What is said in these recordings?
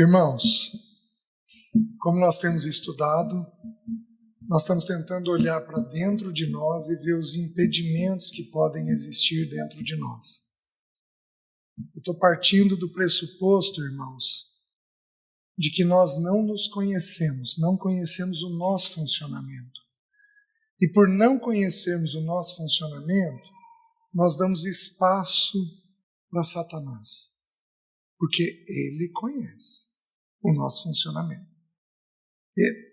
Irmãos, como nós temos estudado, nós estamos tentando olhar para dentro de nós e ver os impedimentos que podem existir dentro de nós. Eu estou partindo do pressuposto, irmãos, de que nós não nos conhecemos, não conhecemos o nosso funcionamento. E por não conhecermos o nosso funcionamento, nós damos espaço para Satanás, porque ele conhece o nosso funcionamento.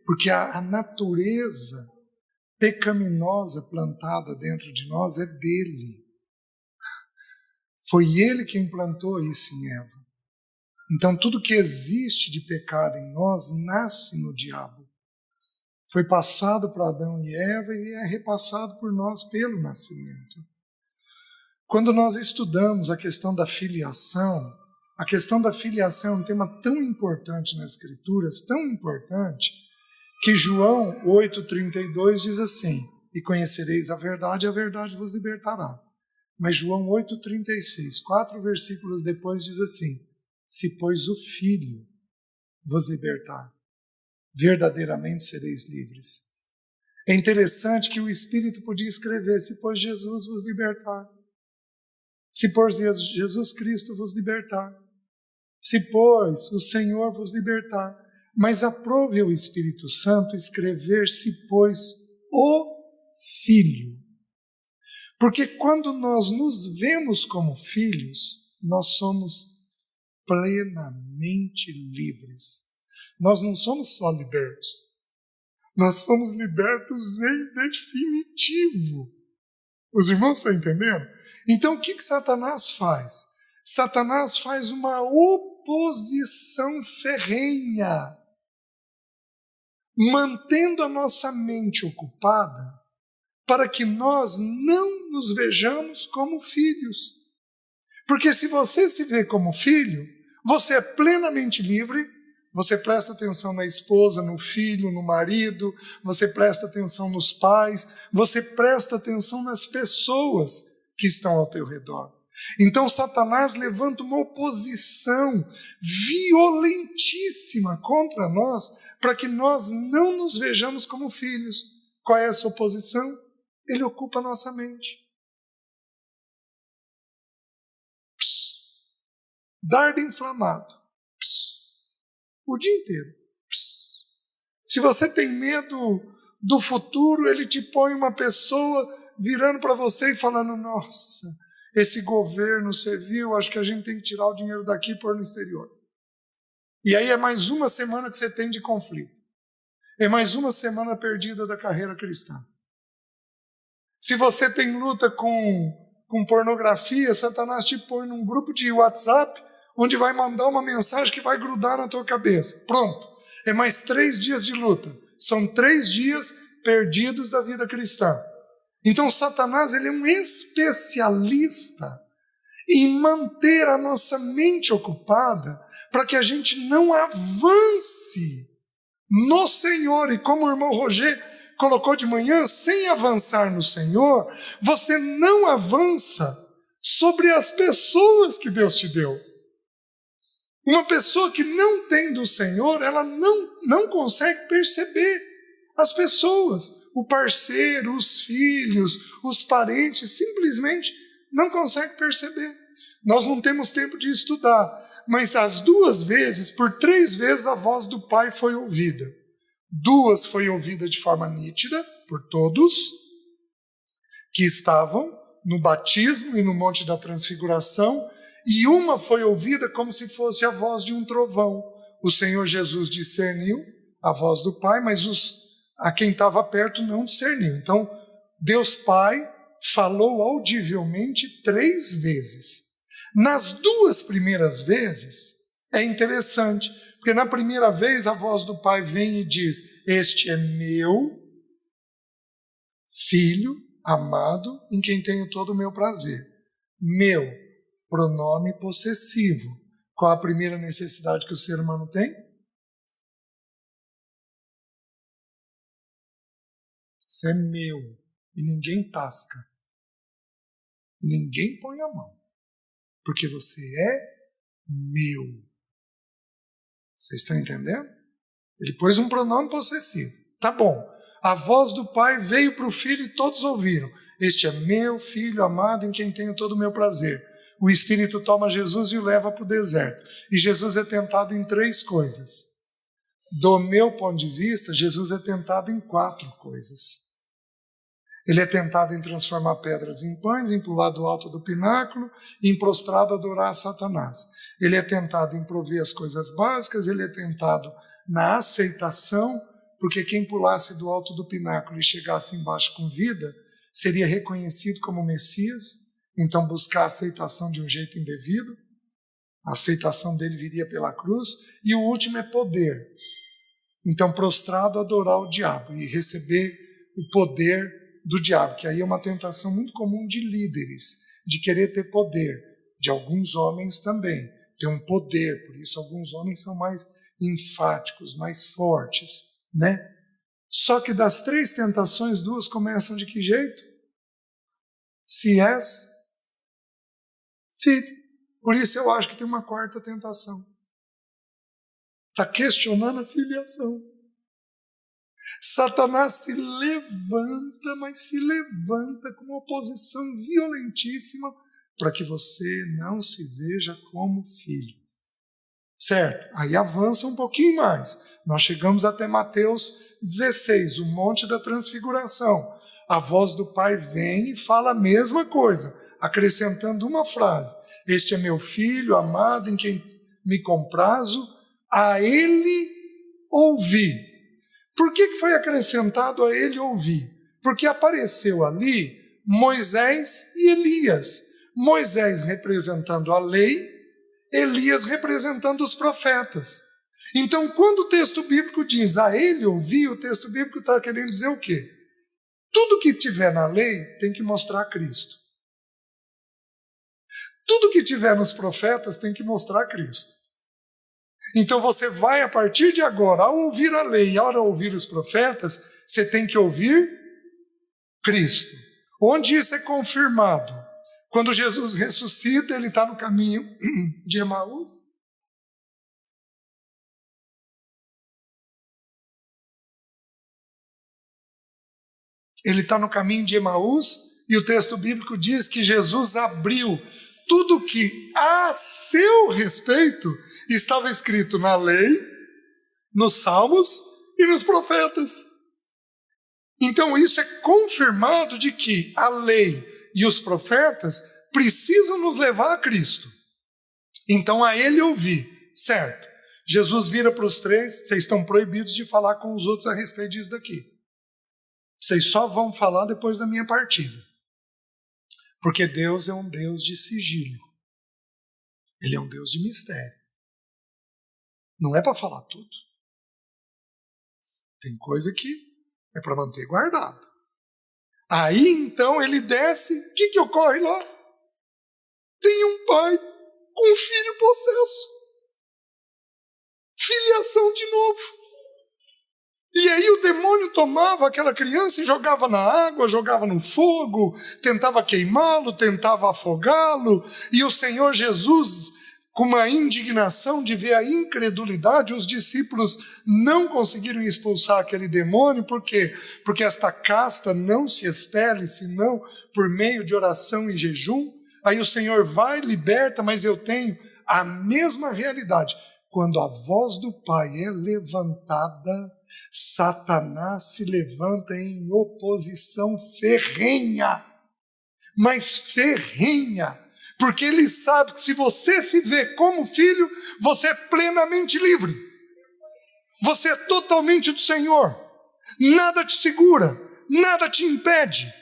Porque a natureza pecaminosa plantada dentro de nós é dele. Foi ele quem plantou isso em Eva. Então tudo que existe de pecado em nós nasce no diabo. Foi passado para Adão e Eva e é repassado por nós pelo nascimento. Quando nós estudamos a questão da filiação é um tema tão importante nas Escrituras, tão importante, que João 8,32 diz assim: e conhecereis a verdade vos libertará. Mas João 8,36, 4 versículos depois diz assim: se pois o Filho vos libertar, verdadeiramente sereis livres. É interessante que o Espírito podia escrever: se pois Jesus vos libertar, se pois Jesus Cristo vos libertar, se pois o Senhor vos libertar. Mas aprove ao Espírito Santo escrever: se pois o Filho. Porque quando nós nos vemos como filhos, nós somos plenamente livres. Nós não somos só libertos, nós somos libertos em definitivo. Os irmãos estão entendendo? Então o que Satanás faz? Satanás faz uma oposição ferrenha, mantendo a nossa mente ocupada para que nós não nos vejamos como filhos. Porque se você se vê como filho, você é plenamente livre, você presta atenção na esposa, no filho, no marido, você presta atenção nos pais, você presta atenção nas pessoas que estão ao teu redor. Então Satanás levanta uma oposição violentíssima contra nós, para que nós não nos vejamos como filhos. Qual é essa oposição? Ele ocupa a nossa mente. Dardo inflamado. O dia inteiro. Se você tem medo do futuro, ele te põe uma pessoa virando para você e falando: nossa, esse governo, você viu, acho que a gente tem que tirar o dinheiro daqui e pôr no exterior. E aí é mais uma semana que você tem de conflito. É mais uma semana perdida da carreira cristã. Se você tem luta com pornografia, Satanás te põe num grupo de WhatsApp, onde vai mandar uma mensagem que vai grudar na tua cabeça. Pronto, é mais 3 dias de luta. São 3 dias perdidos da vida cristã. Então Satanás, ele é um especialista em manter a nossa mente ocupada para que a gente não avance no Senhor. E como o irmão Roger colocou de manhã, sem avançar no Senhor, você não avança sobre as pessoas que Deus te deu. Uma pessoa que não tem do Senhor, ela não consegue perceber as pessoas, o parceiro, os filhos, os parentes, simplesmente não consegue perceber. Nós não temos tempo de estudar, mas as 2 vezes, por 3 vezes a voz do Pai foi ouvida. 2 foi ouvida de forma nítida por todos que estavam no batismo e no Monte da Transfiguração, e uma foi ouvida como se fosse a voz de um trovão. O Senhor Jesus discerniu a voz do Pai, mas a quem estava perto não discerniu. Então, Deus Pai falou audivelmente 3 vezes. Nas 2 primeiras vezes, é interessante, porque na primeira vez a voz do Pai vem e diz: este é meu Filho amado, em quem tenho todo o meu prazer. Meu, pronome possessivo. Qual a primeira necessidade que o ser humano tem? Isso é meu. E ninguém tasca. Ninguém põe a mão. Porque você é meu. Vocês estão entendendo? Ele pôs um pronome possessivo. Tá bom. A voz do Pai veio para o Filho e todos ouviram. Este é meu Filho amado em quem tenho todo o meu prazer. O Espírito toma Jesus e o leva para o deserto. E Jesus é tentado em 3 coisas. Do meu ponto de vista, Jesus é tentado em 4 coisas. Ele é tentado em transformar pedras em pães, em pular do alto do pináculo, em prostrado adorar a Satanás. Ele é tentado em prover as coisas básicas, ele é tentado na aceitação, porque quem pulasse do alto do pináculo e chegasse embaixo com vida, seria reconhecido como Messias, então buscar a aceitação de um jeito indevido. A aceitação dele viria pela cruz. E o último é poder. Então, prostrado, adorar o diabo e receber o poder do diabo, que aí é uma tentação muito comum de líderes, de querer ter poder, de alguns homens também, ter um poder, por isso alguns homens são mais enfáticos, mais fortes, né? Só que das 3 tentações, 2 começam de que jeito? Se és filho. Por isso eu acho que tem uma 4ª tentação. Está questionando a filiação. Satanás se levanta, mas se levanta com uma oposição violentíssima para que você não se veja como filho. Certo? Aí avança um pouquinho mais. Nós chegamos até Mateus 16, o Monte da Transfiguração. A voz do Pai vem e fala a mesma coisa, acrescentando uma frase. Este é meu Filho amado em quem me comprazo, a Ele ouvi. Por que foi acrescentado a Ele ouvir? Porque apareceu ali Moisés e Elias. Moisés representando a lei, Elias representando os profetas. Então, quando o texto bíblico diz a Ele ouvir, o texto bíblico está querendo dizer o quê? Tudo que tiver na lei tem que mostrar Cristo. Tudo que tiver nos profetas tem que mostrar Cristo. Então você vai, a partir de agora, ao ouvir a lei e ao ouvir os profetas, você tem que ouvir Cristo. Onde isso é confirmado? Quando Jesus ressuscita, ele está no caminho de Emaús. Ele está no caminho de Emaús e o texto bíblico diz que Jesus abriu tudo que a seu respeito estava escrito na lei, nos salmos e nos profetas. Então isso é confirmado de que a lei e os profetas precisam nos levar a Cristo. Então a Ele ouvir, certo? Jesus vira para os 3, vocês estão proibidos de falar com os outros a respeito disso daqui. Vocês só vão falar depois da minha partida. Porque Deus é um Deus de sigilo. Ele é um Deus de mistério. Não é para falar tudo. Tem coisa que é para manter guardado. Aí então ele desce, o que ocorre lá? Tem um pai com um filho possesso. Filiação de novo. E aí o demônio tomava aquela criança e jogava na água, jogava no fogo, tentava queimá-lo, tentava afogá-lo, e o Senhor Jesus, com uma indignação de ver a incredulidade, os discípulos não conseguiram expulsar aquele demônio. Por quê? Porque esta casta não se expele, senão por meio de oração e jejum. Aí o Senhor vai, liberta, mas eu tenho a mesma realidade. Quando a voz do Pai é levantada, Satanás se levanta em oposição ferrenha, mas ferrenha, porque ele sabe que se você se vê como filho, você é plenamente livre, você é totalmente do Senhor, nada te segura, nada te impede.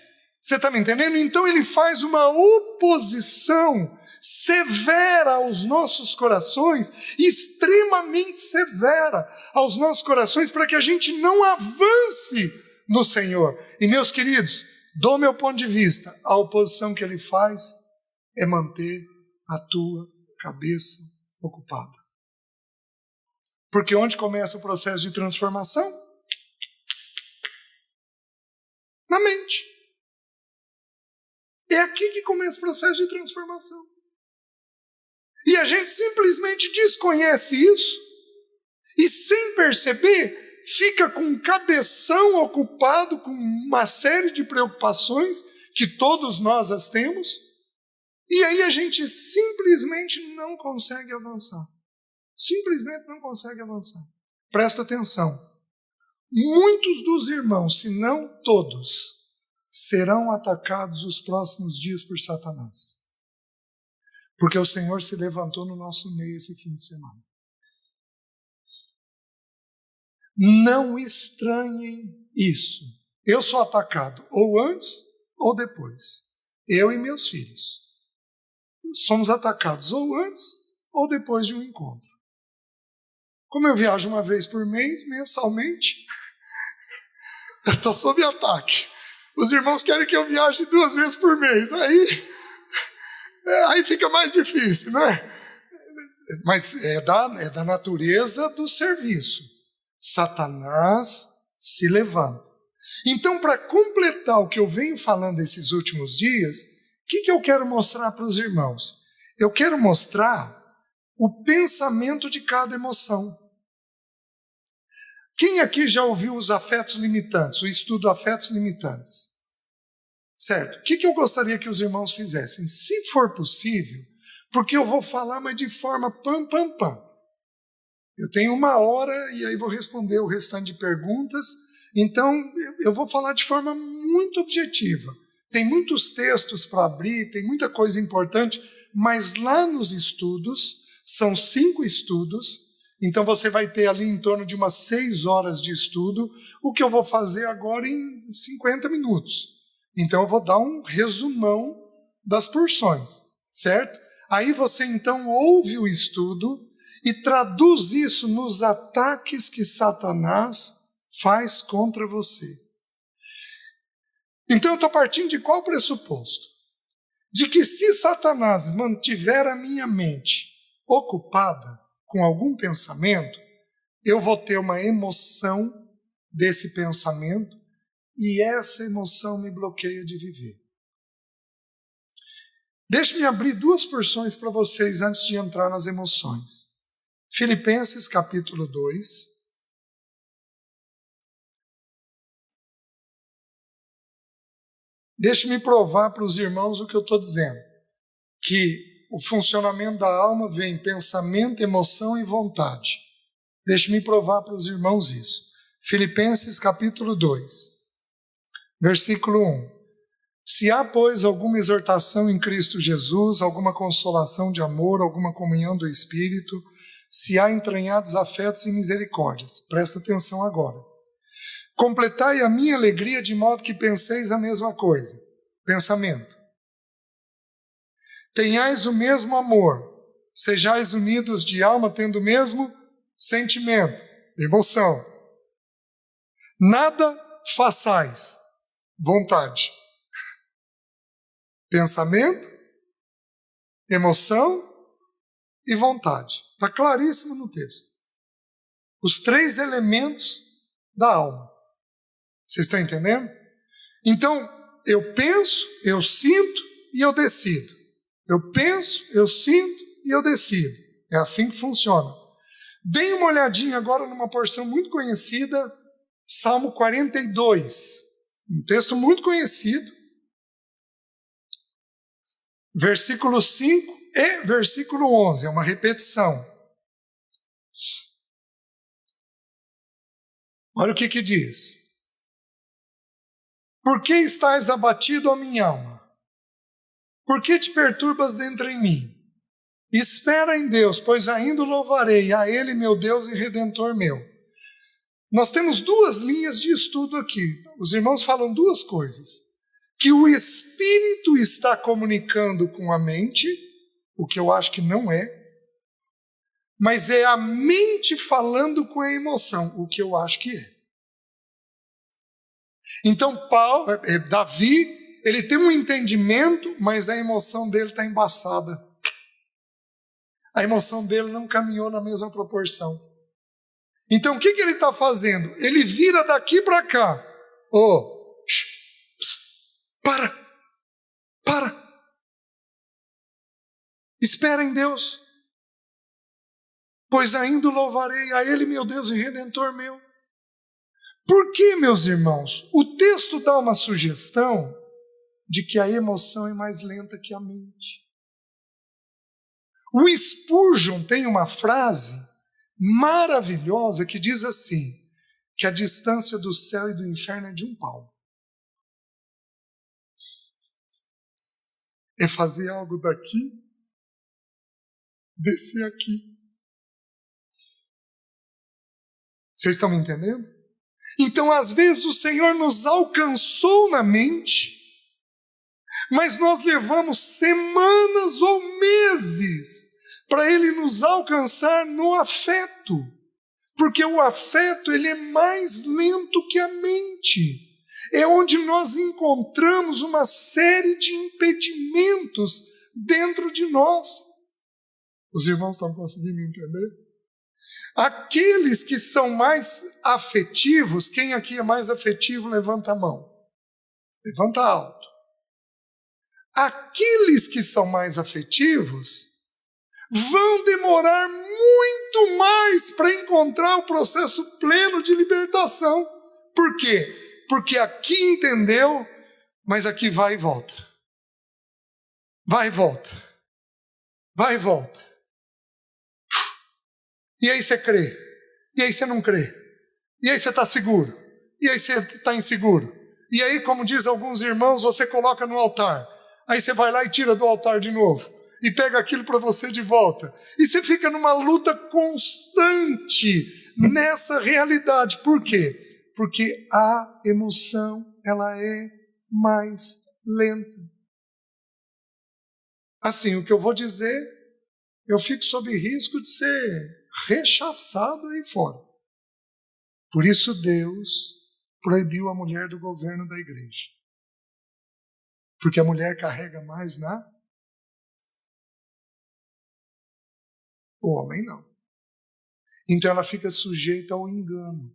Você está me entendendo? Então ele faz uma oposição severa aos nossos corações, extremamente severa aos nossos corações, para que a gente não avance no Senhor. E meus queridos, do meu ponto de vista, a oposição que ele faz é manter a tua cabeça ocupada. Porque onde começa o processo de transformação? Na mente. É aqui que começa o processo de transformação. E a gente simplesmente desconhece isso E sem perceber, fica com um cabeção ocupado com uma série de preocupações, que todos nós as temos, e aí a gente simplesmente não consegue avançar. Simplesmente não consegue avançar. Presta atenção. Muitos dos irmãos, se não todos, serão atacados os próximos dias por Satanás. Porque o Senhor se levantou no nosso meio esse fim de semana. Não estranhem isso. Eu sou atacado ou antes ou depois. Eu e meus filhos. Somos atacados ou antes ou depois de um encontro. Como eu viajo uma vez por mês, mensalmente, eu estou sob ataque. Os irmãos querem que eu viaje 2 vezes por mês. Aí fica mais difícil, não é? Mas é da natureza do serviço. Satanás se levanta. Então, para completar o que eu venho falando esses últimos dias, o que eu quero mostrar para os irmãos? Eu quero mostrar o pensamento de cada emoção. Quem aqui já ouviu os afetos limitantes, o estudo afetos limitantes? Certo? O que eu gostaria que os irmãos fizessem? Se for possível, porque eu vou falar, mas de forma pam. Eu tenho 1 hora e aí vou responder o restante de perguntas. Então, eu vou falar de forma muito objetiva. Tem muitos textos para abrir, tem muita coisa importante, mas lá nos estudos, são 5 estudos, então você vai ter ali em torno de umas 6 horas de estudo, o que eu vou fazer agora em 50 minutos. Então eu vou dar um resumão das porções, certo? Aí você então ouve o estudo e traduz isso nos ataques que Satanás faz contra você. Então eu estou partindo de qual pressuposto? De que se Satanás mantiver a minha mente ocupada com algum pensamento, eu vou ter uma emoção desse pensamento e essa emoção me bloqueia de viver. Deixe-me abrir 2 porções para vocês antes de entrar nas emoções. Filipenses capítulo 2. Deixe-me provar para os irmãos o que eu estou dizendo. Que o funcionamento da alma vem pensamento, emoção e vontade. Deixe-me provar para os irmãos isso. Filipenses capítulo 2, versículo 1. Se há, pois, alguma exortação em Cristo Jesus, alguma consolação de amor, alguma comunhão do Espírito, se há entranhados afetos e misericórdias. Presta atenção agora. Completai a minha alegria de modo que penseis a mesma coisa. Pensamento. Tenhais o mesmo amor, sejais unidos de alma, tendo o mesmo sentimento, emoção. Nada façais, vontade. Pensamento, emoção e vontade. Está claríssimo no texto. Os 3 elementos da alma. Vocês estão entendendo? Então, eu penso, eu sinto e eu decido. Eu penso, eu sinto e eu decido. É assim que funciona. Deem uma olhadinha agora numa porção muito conhecida, Salmo 42. Um texto muito conhecido. Versículo 5 e versículo 11. É uma repetição. Olha o que diz. Por que estás abatido, ó minha alma? Por que te perturbas dentro em mim? Espera em Deus, pois ainda o louvarei, a Ele, meu Deus e Redentor meu. Nós temos 2 linhas de estudo aqui. Os irmãos falam 2 coisas. Que o Espírito está comunicando com a mente, o que eu acho que não é, mas é a mente falando com a emoção, o que eu acho que é. Então, Davi, ele tem um entendimento, mas a emoção dele está embaçada. A emoção dele não caminhou na mesma proporção. Então, o que ele está fazendo? Ele vira daqui para cá. Para. Espera em Deus. pois ainda o louvarei a Ele, meu Deus e Redentor meu. Por que, meus irmãos? O texto dá uma sugestão de que a emoção é mais lenta que a mente. O Spurgeon tem uma frase maravilhosa que diz assim, que a distância do céu e do inferno é de um palmo. É fazer algo daqui, descer aqui. Vocês estão me entendendo? Então, às vezes, o Senhor nos alcançou na mente, mas nós levamos semanas ou meses para Ele nos alcançar no afeto. Porque o afeto, ele é mais lento que a mente. É onde nós encontramos uma série de impedimentos dentro de nós. Os irmãos estão conseguindo entender? Aqueles que são mais afetivos, quem aqui é mais afetivo, levanta a mão. Levanta alto. Aqueles que são mais afetivos vão demorar muito mais para encontrar o processo pleno de libertação. Por quê? Porque aqui entendeu, mas aqui vai e volta. Vai e volta. Vai e volta. E aí você crê. E aí você não crê. E aí você está seguro. E aí você está inseguro. E aí, como diz alguns irmãos, você coloca no altar. Aí você vai lá e tira do altar de novo. E pega aquilo para você de volta. E você fica numa luta constante nessa realidade. Por quê? Porque a emoção, ela é mais lenta. Assim, o que eu vou dizer, eu fico sob risco de ser rechaçado aí fora. Por isso Deus proibiu a mulher do governo da igreja. Porque a mulher carrega mais o homem não. Então ela fica sujeita ao engano.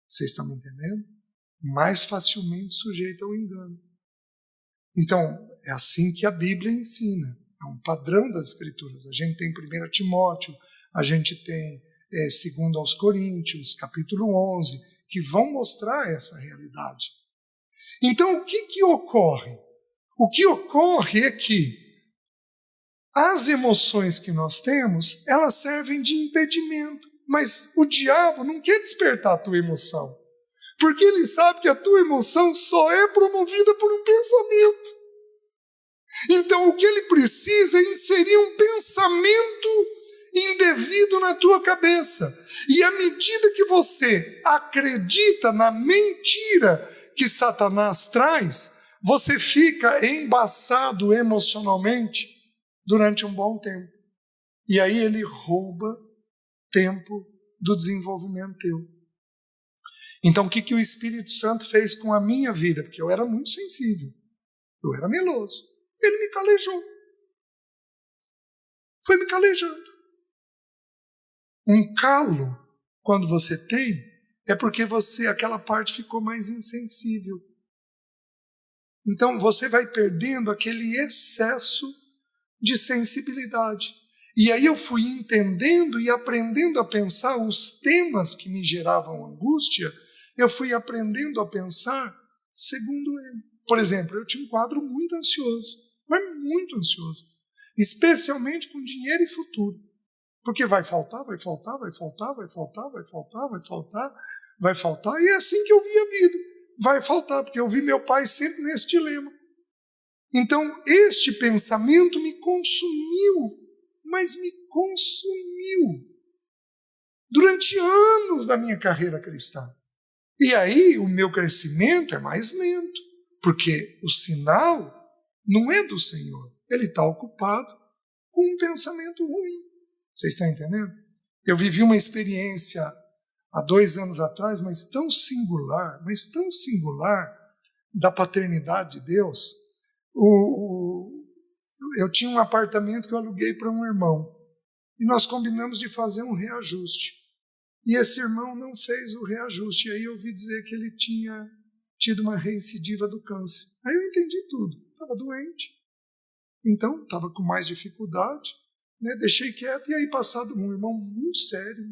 Vocês estão me entendendo? Mais facilmente sujeita ao engano. Então, é assim que a Bíblia ensina. É um padrão das Escrituras. A gente tem 1 Timóteo, a gente tem 2 aos Coríntios, capítulo 11, que vão mostrar essa realidade. Então, o que ocorre? O que ocorre é que as emoções que nós temos, elas servem de impedimento. Mas o diabo não quer despertar a tua emoção. Porque ele sabe que a tua emoção só é promovida por um pensamento. Então o que ele precisa é inserir um pensamento indevido na tua cabeça. E à medida que você acredita na mentira que Satanás traz, você fica embaçado emocionalmente durante um bom tempo. E aí ele rouba tempo do desenvolvimento teu. Então o que o Espírito Santo fez com a minha vida? Porque eu era muito sensível. Eu era meloso. Ele me calejou. Foi me calejando. Um calo, quando você tem, é porque aquela parte ficou mais insensível. Então você vai perdendo aquele excesso de sensibilidade. E aí eu fui entendendo e aprendendo a pensar os temas que me geravam angústia, eu fui aprendendo a pensar segundo ele. Por exemplo, eu tinha um quadro muito ansioso, mas muito ansioso, especialmente com dinheiro e futuro. Porque vai faltar, vai faltar, vai faltar, vai faltar, vai faltar, vai faltar, vai faltar, e é assim que eu vi a vida. Vai faltar, porque eu vi meu pai sempre nesse dilema. Então, este pensamento me consumiu, mas me consumiu durante anos da minha carreira cristã. E aí o meu crescimento é mais lento, porque o sinal não é do Senhor. Ele está ocupado com um pensamento ruim. Vocês estão entendendo? Eu vivi uma experiência há 2 anos atrás, mas tão singular, da paternidade de Deus. Eu tinha um apartamento que eu aluguei para um irmão, e nós combinamos de fazer um reajuste. E esse irmão não fez o reajuste, e aí eu ouvi dizer que ele tinha tido uma recidiva do câncer. Aí eu entendi tudo, estava doente, então estava com mais dificuldade, né, deixei quieto. E aí, passado um irmão muito sério,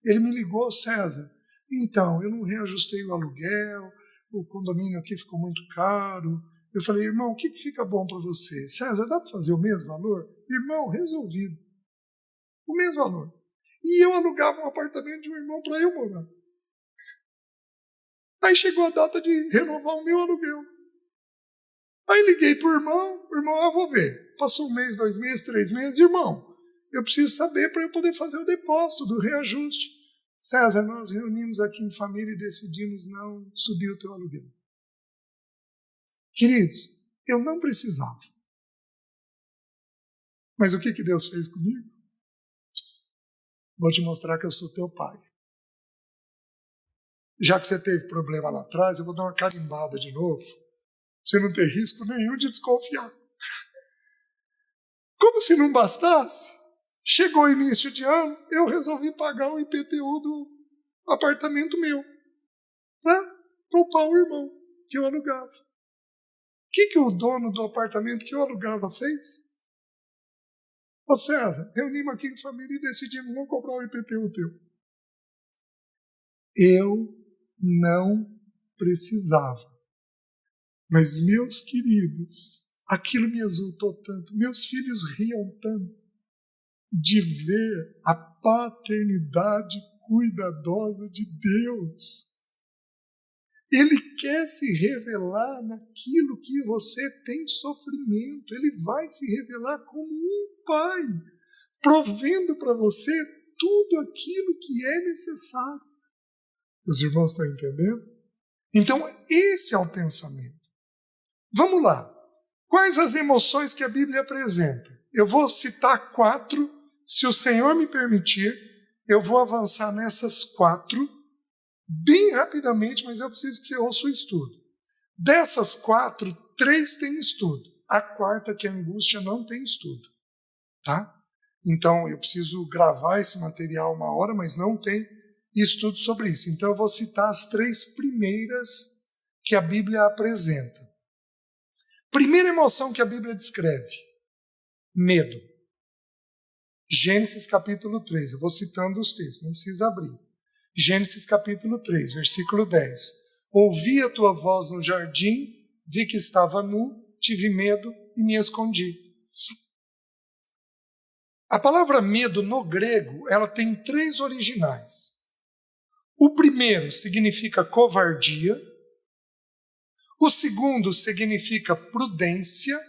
ele me ligou: César, então, eu não reajustei o aluguel, o condomínio aqui ficou muito caro. Eu falei: irmão, o que fica bom para você? César, dá para fazer o mesmo valor? Irmão, resolvido. O mesmo valor. E eu alugava um apartamento de um irmão para eu morar. Aí chegou a data de renovar o meu aluguel. Aí liguei para o irmão, vou ver. Passou 1 mês, 2 meses, 3 meses, irmão, eu preciso saber para eu poder fazer o depósito do reajuste. César, nós reunimos aqui em família e decidimos não subir o teu aluguel. Queridos, eu não precisava. Mas o que Deus fez comigo? Vou te mostrar que eu sou teu pai. Já que você teve problema lá atrás, eu vou dar uma carimbada de novo. Você não ter risco nenhum de desconfiar. Como se não bastasse, chegou o início de ano, eu resolvi pagar o IPTU do apartamento meu, para poupar o irmão que eu alugava. O que o dono do apartamento que eu alugava fez? Ô César, reunimos aqui em família e decidimos não cobrar o IPTU teu. Eu não precisava. Mas, meus queridos, aquilo me exultou tanto, meus filhos riam tanto de ver a paternidade cuidadosa de Deus. Ele quer se revelar naquilo que você tem sofrimento. Ele vai se revelar como um pai, provendo para você tudo aquilo que é necessário. Os irmãos estão entendendo? Então, esse é o pensamento. Vamos lá. Quais as emoções que a Bíblia apresenta? Eu vou citar 4. Se o Senhor me permitir, eu vou avançar nessas 4 bem rapidamente, mas eu preciso que você ouça o estudo. Dessas 4, 3 têm estudo. A 4ª, que é a angústia, não tem estudo. Tá? Então, eu preciso gravar esse material 1 hora, mas não tem estudo sobre isso. Então, eu vou citar as 3 primeiras que a Bíblia apresenta. Primeira emoção que a Bíblia descreve: medo. Gênesis capítulo 3, eu vou citando os textos, não precisa abrir. Gênesis capítulo 3, versículo 10. Ouvi a tua voz no jardim, vi que estava nu, tive medo e me escondi. A palavra medo no grego, ela tem 3 originais. O primeiro significa covardia. O segundo significa prudência.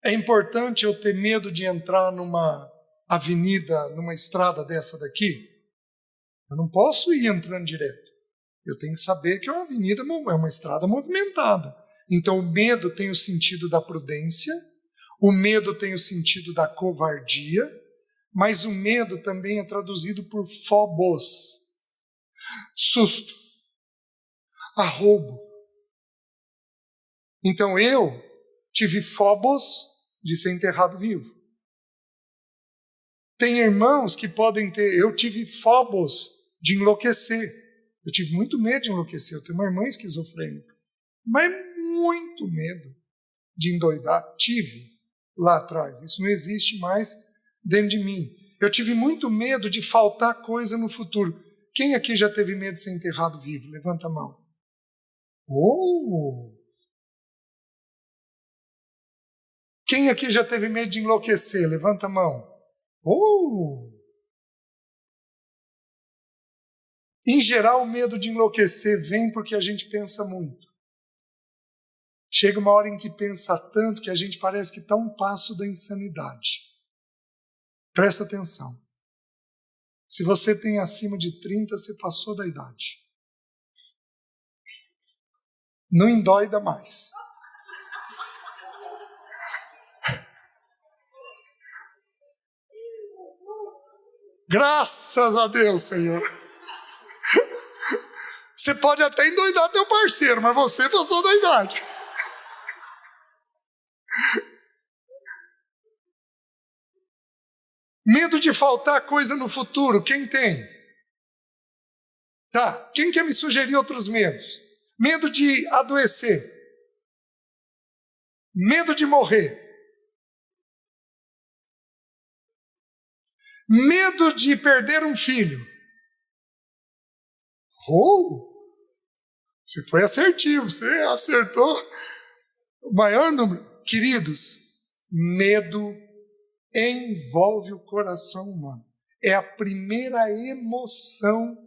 É importante eu ter medo de entrar numa avenida, numa estrada dessa daqui? Eu não posso ir entrando direto. Eu tenho que saber que é uma avenida, é uma estrada movimentada. Então o medo tem o sentido da prudência, o medo tem o sentido da covardia, mas o medo também é traduzido por phobos, susto, arroubo. Então eu tive phobos de ser enterrado vivo. Tem irmãos que podem ter... Eu tive phobos de enlouquecer. Eu tive muito medo de enlouquecer. Eu tenho uma irmã esquizofrênica. Mas muito medo de endoidar. Tive lá atrás. Isso não existe mais dentro de mim. Eu tive muito medo de faltar coisa no futuro. Quem aqui já teve medo de ser enterrado vivo? Levanta a mão. Oh! Quem aqui já teve medo de enlouquecer? Levanta a mão. Oh! Em geral, o medo de enlouquecer vem porque a gente pensa muito. Chega uma hora em que pensa tanto que a gente parece que está um passo da insanidade. Presta atenção. Se você tem acima de 30, você passou da idade. Não endoida mais. Graças a Deus, Senhor. Você pode até endoidar teu parceiro, mas você passou da idade. Medo de faltar coisa no futuro, quem tem? Tá, quem quer me sugerir outros medos? Medo de adoecer. Medo de morrer. Medo de perder um filho. Você foi assertivo, você acertou o maior número. Queridos, medo envolve o coração humano. É a primeira emoção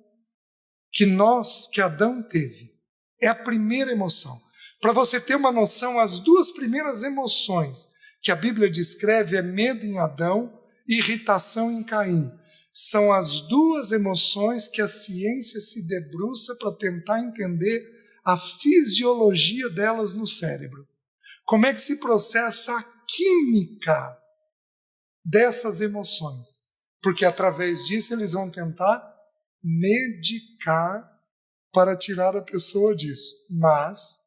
que Adão teve. É a primeira emoção. Para você ter uma noção, as duas primeiras emoções que a Bíblia descreve é medo em Adão e irritação em Caim. São as duas emoções que a ciência se debruça para tentar entender a fisiologia delas no cérebro. Como é que se processa a química dessas emoções? Porque através disso eles vão tentar medicar para tirar a pessoa disso. Mas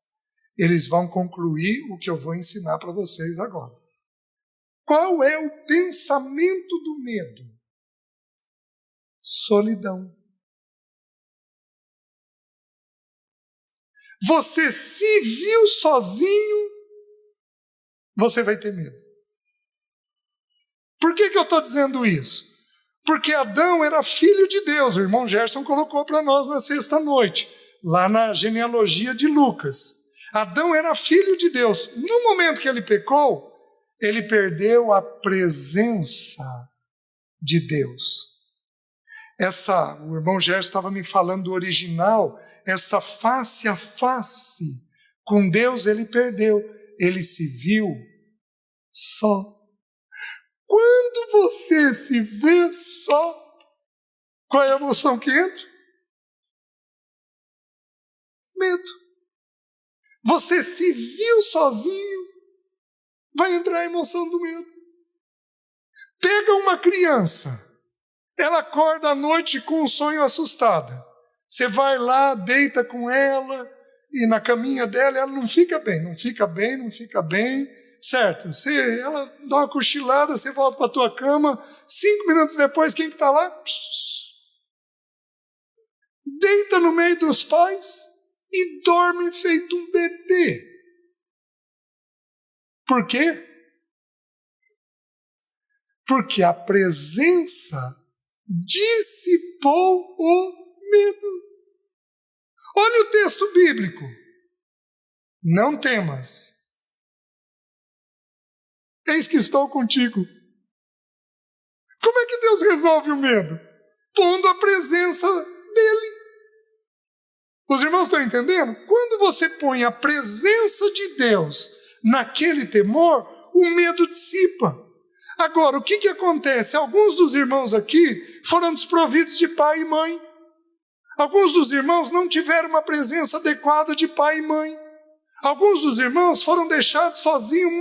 eles vão concluir o que eu vou ensinar para vocês agora. Qual é o pensamento do medo? Solidão. Você se viu sozinho, você vai ter medo. Por que eu estou dizendo isso? Porque Adão era filho de Deus. O irmão Gerson colocou para nós na sexta-noite, lá na genealogia de Lucas. Adão era filho de Deus. No momento que ele pecou, ele perdeu a presença de Deus. O irmão Gerson estava me falando do original, essa face a face com Deus ele perdeu. Ele se viu só. Quando você se vê só, qual é a emoção que entra? Medo. Você se viu sozinho, vai entrar a emoção do medo. Pega uma criança, ela acorda à noite com um sonho assustada. Você vai lá, deita com ela, e na caminha dela, ela não fica bem, certo? Ela dá uma cochilada, você volta para a tua cama, 5 minutos depois, quem que está lá? Deita no meio dos pais e dorme feito um bebê. Por quê? Porque a presença dissipou o medo. Olha o texto bíblico. Não temas. Eis que estou contigo. Como é que Deus resolve o medo? Pondo a presença dele. Os irmãos estão entendendo? Quando você põe a presença de Deus naquele temor, o medo dissipa. Agora, o que acontece? Alguns dos irmãos aqui foram desprovidos de pai e mãe. Alguns dos irmãos não tiveram uma presença adequada de pai e mãe. Alguns dos irmãos foram deixados sozinhos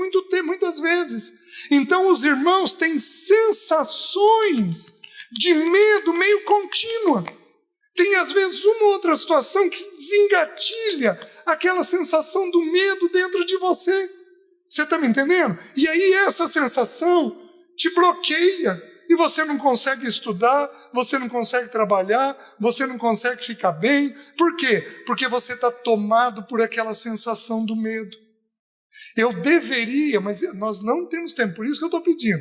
muitas vezes. Então os irmãos têm sensações de medo meio contínua. Tem às vezes uma ou outra situação que desengatilha aquela sensação do medo dentro de você. Você está me entendendo? E aí essa sensação te bloqueia. E você não consegue estudar, você não consegue trabalhar, você não consegue ficar bem. Por quê? Porque você está tomado por aquela sensação do medo. Eu deveria, mas nós não temos tempo, por isso que eu estou pedindo.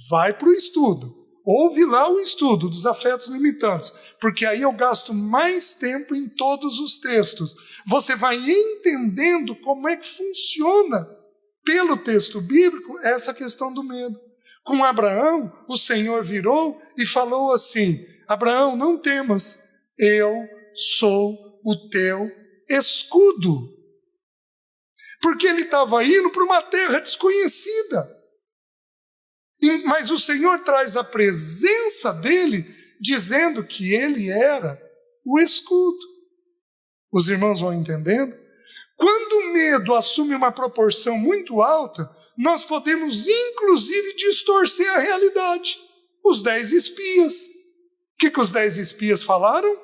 Vai para o estudo. Ouve lá o estudo dos afetos limitantes, porque aí eu gasto mais tempo em todos os textos. Você vai entendendo como é que funciona, pelo texto bíblico, essa questão do medo. Com Abraão, o Senhor virou e falou assim: Abraão, não temas, eu sou o teu escudo. Porque ele estava indo para uma terra desconhecida. Mas o Senhor traz a presença dele, dizendo que ele era o escudo. Os irmãos vão entendendo? Quando o medo assume uma proporção muito alta, nós podemos, inclusive, distorcer a realidade. Os 10 espias. O que os 10 espias falaram?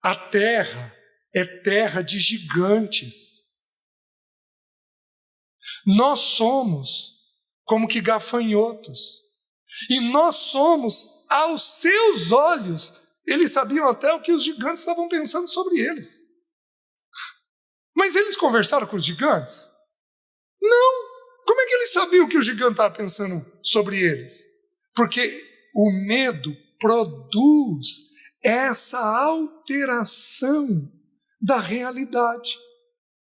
A terra é terra de gigantes. Nós somos como que gafanhotos. E nós somos, aos seus olhos, eles sabiam até o que os gigantes estavam pensando sobre eles. Mas eles conversaram com os gigantes? Não. Como é que eles sabiam o que o gigante estava pensando sobre eles? Porque o medo produz essa alteração da realidade.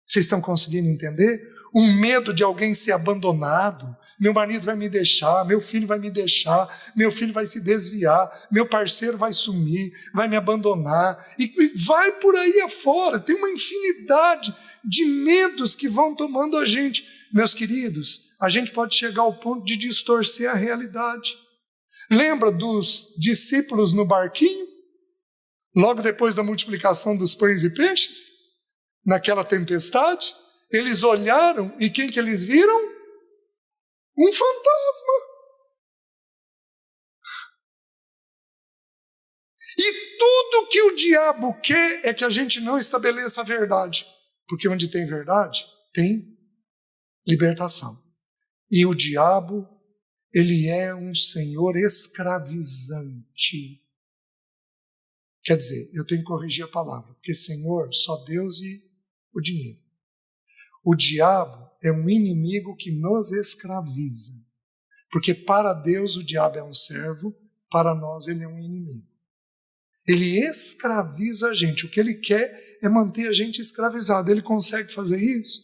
Vocês estão conseguindo entender? Um medo de alguém ser abandonado. Meu marido vai me deixar, meu filho vai me deixar, meu filho vai se desviar, meu parceiro vai sumir, vai me abandonar, e vai por aí afora. Tem uma infinidade de medos que vão tomando a gente. Meus queridos, a gente pode chegar ao ponto de distorcer a realidade. Lembra dos discípulos no barquinho? Logo depois da multiplicação dos pães e peixes? Naquela tempestade? Eles olharam e quem que eles viram? Um fantasma. E tudo que o diabo quer é que a gente não estabeleça a verdade. Porque onde tem verdade, tem libertação. E o diabo, ele é um senhor escravizante. Quer dizer, eu tenho que corrigir a palavra, porque senhor, só Deus e o dinheiro. O diabo é um inimigo que nos escraviza. Porque para Deus o diabo é um servo, para nós ele é um inimigo. Ele escraviza a gente. O que ele quer é manter a gente escravizado. Ele consegue fazer isso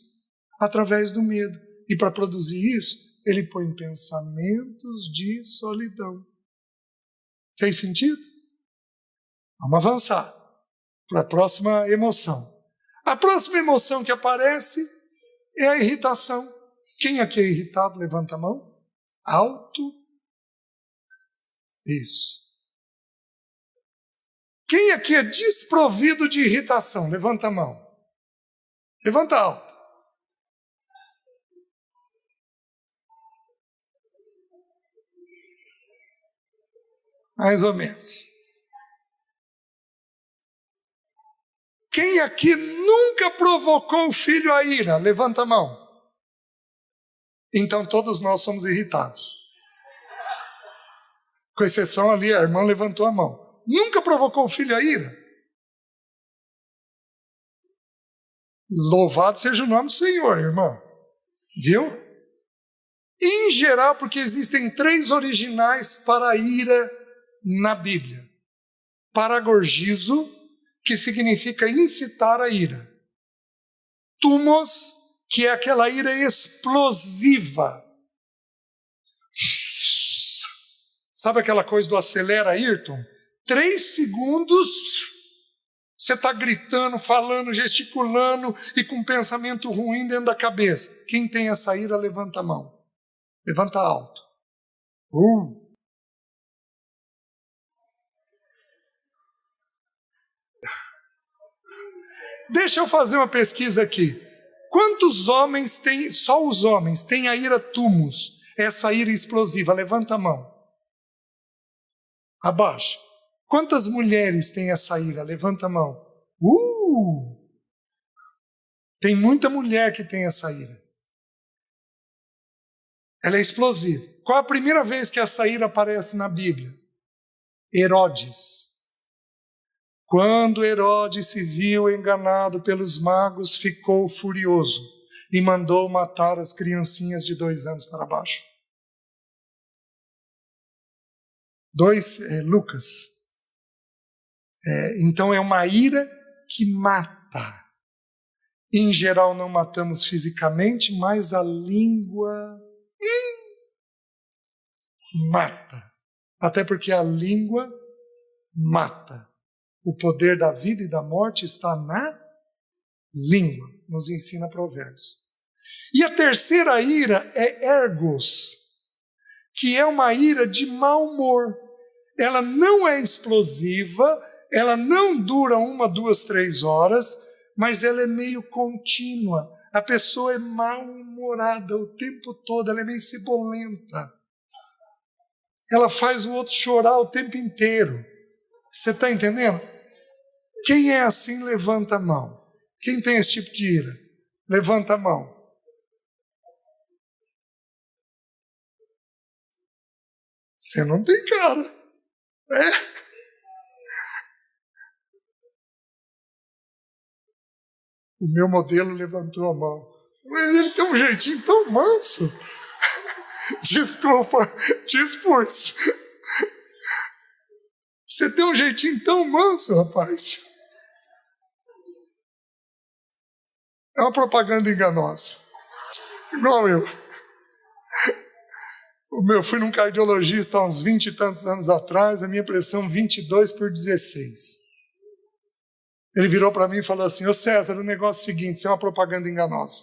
através do medo. E para produzir isso, ele põe pensamentos de solidão. Fez sentido? Vamos avançar para a próxima emoção. A próxima emoção que aparece é a irritação. Quem aqui é irritado? Levanta a mão. Alto. Isso. Quem aqui é desprovido de irritação? Levanta a mão. Levanta alto. Mais ou menos. Quem aqui nunca provocou o filho à ira? Levanta a mão. Então todos nós somos irritados. Com exceção ali, a irmã levantou a mão. Nunca provocou o filho à ira? Louvado seja o nome do Senhor, irmã. Viu? Em geral, porque existem 3 originais para a ira na Bíblia. Paragorgizo, que significa incitar a ira. Tumos, que é aquela ira explosiva. Sabe aquela coisa do acelera, Ayrton? 3 segundos, você está gritando, falando, gesticulando e com um pensamento ruim dentro da cabeça. Quem tem essa ira, levanta a mão. Levanta alto. Deixa eu fazer uma pesquisa aqui. Quantos homens têm, só os homens, têm a ira tumos, essa ira explosiva? Levanta a mão. Abaixa. Quantas mulheres têm essa ira? Levanta a mão. Tem muita mulher que tem essa ira. Ela é explosiva. Qual a primeira vez que essa ira aparece na Bíblia? Herodes. Quando Herodes se viu enganado pelos magos, ficou furioso e mandou matar as criancinhas de 2 anos para baixo. Lucas. Então é uma ira que mata. Em geral não matamos fisicamente, mas a língua mata. Até porque a língua mata. O poder da vida e da morte está na língua, nos ensina Provérbios. E a terceira ira é ergos, que é uma ira de mau humor. Ela não é explosiva, ela não dura 1, 2, 3 horas, mas ela é meio contínua. A pessoa é mal-humorada o tempo todo, ela é meio cebolenta. Ela faz o outro chorar o tempo inteiro. Você está entendendo? Quem é assim, levanta a mão. Quem tem esse tipo de ira? Levanta a mão. Você não tem cara. O meu modelo levantou a mão. Mas ele tem um jeitinho tão manso. Desculpa, te expus. Você tem um jeitinho tão manso, rapaz. É uma propaganda enganosa. Igual eu. Fui num cardiologista há uns 20 e tantos anos atrás, a minha pressão 22/16. Ele virou para mim e falou assim: ô César, o negócio é o seguinte, isso é uma propaganda enganosa.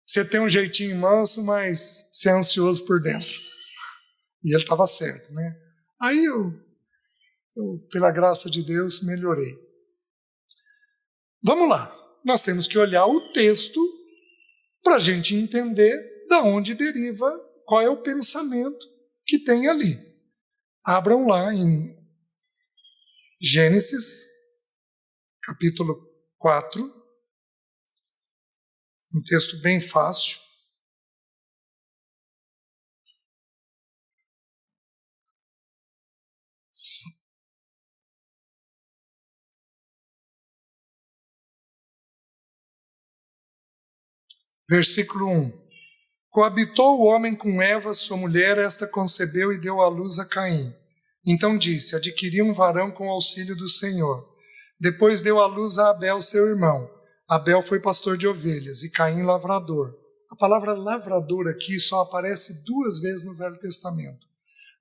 Você tem um jeitinho manso, mas você é ansioso por dentro. E ele estava certo, né? Aí eu, pela graça de Deus, melhorei. Vamos lá. Nós temos que olhar o texto para a gente entender de onde deriva, qual é o pensamento que tem ali. Abram lá em Gênesis, capítulo 4, um texto bem fácil. Versículo 1. Coabitou o homem com Eva, sua mulher, esta concebeu e deu à luz a Caim. Então disse: adquiri um varão com o auxílio do Senhor. Depois deu à luz a Abel, seu irmão. Abel foi pastor de ovelhas e Caim lavrador. A palavra lavrador aqui só aparece 2 vezes no Velho Testamento.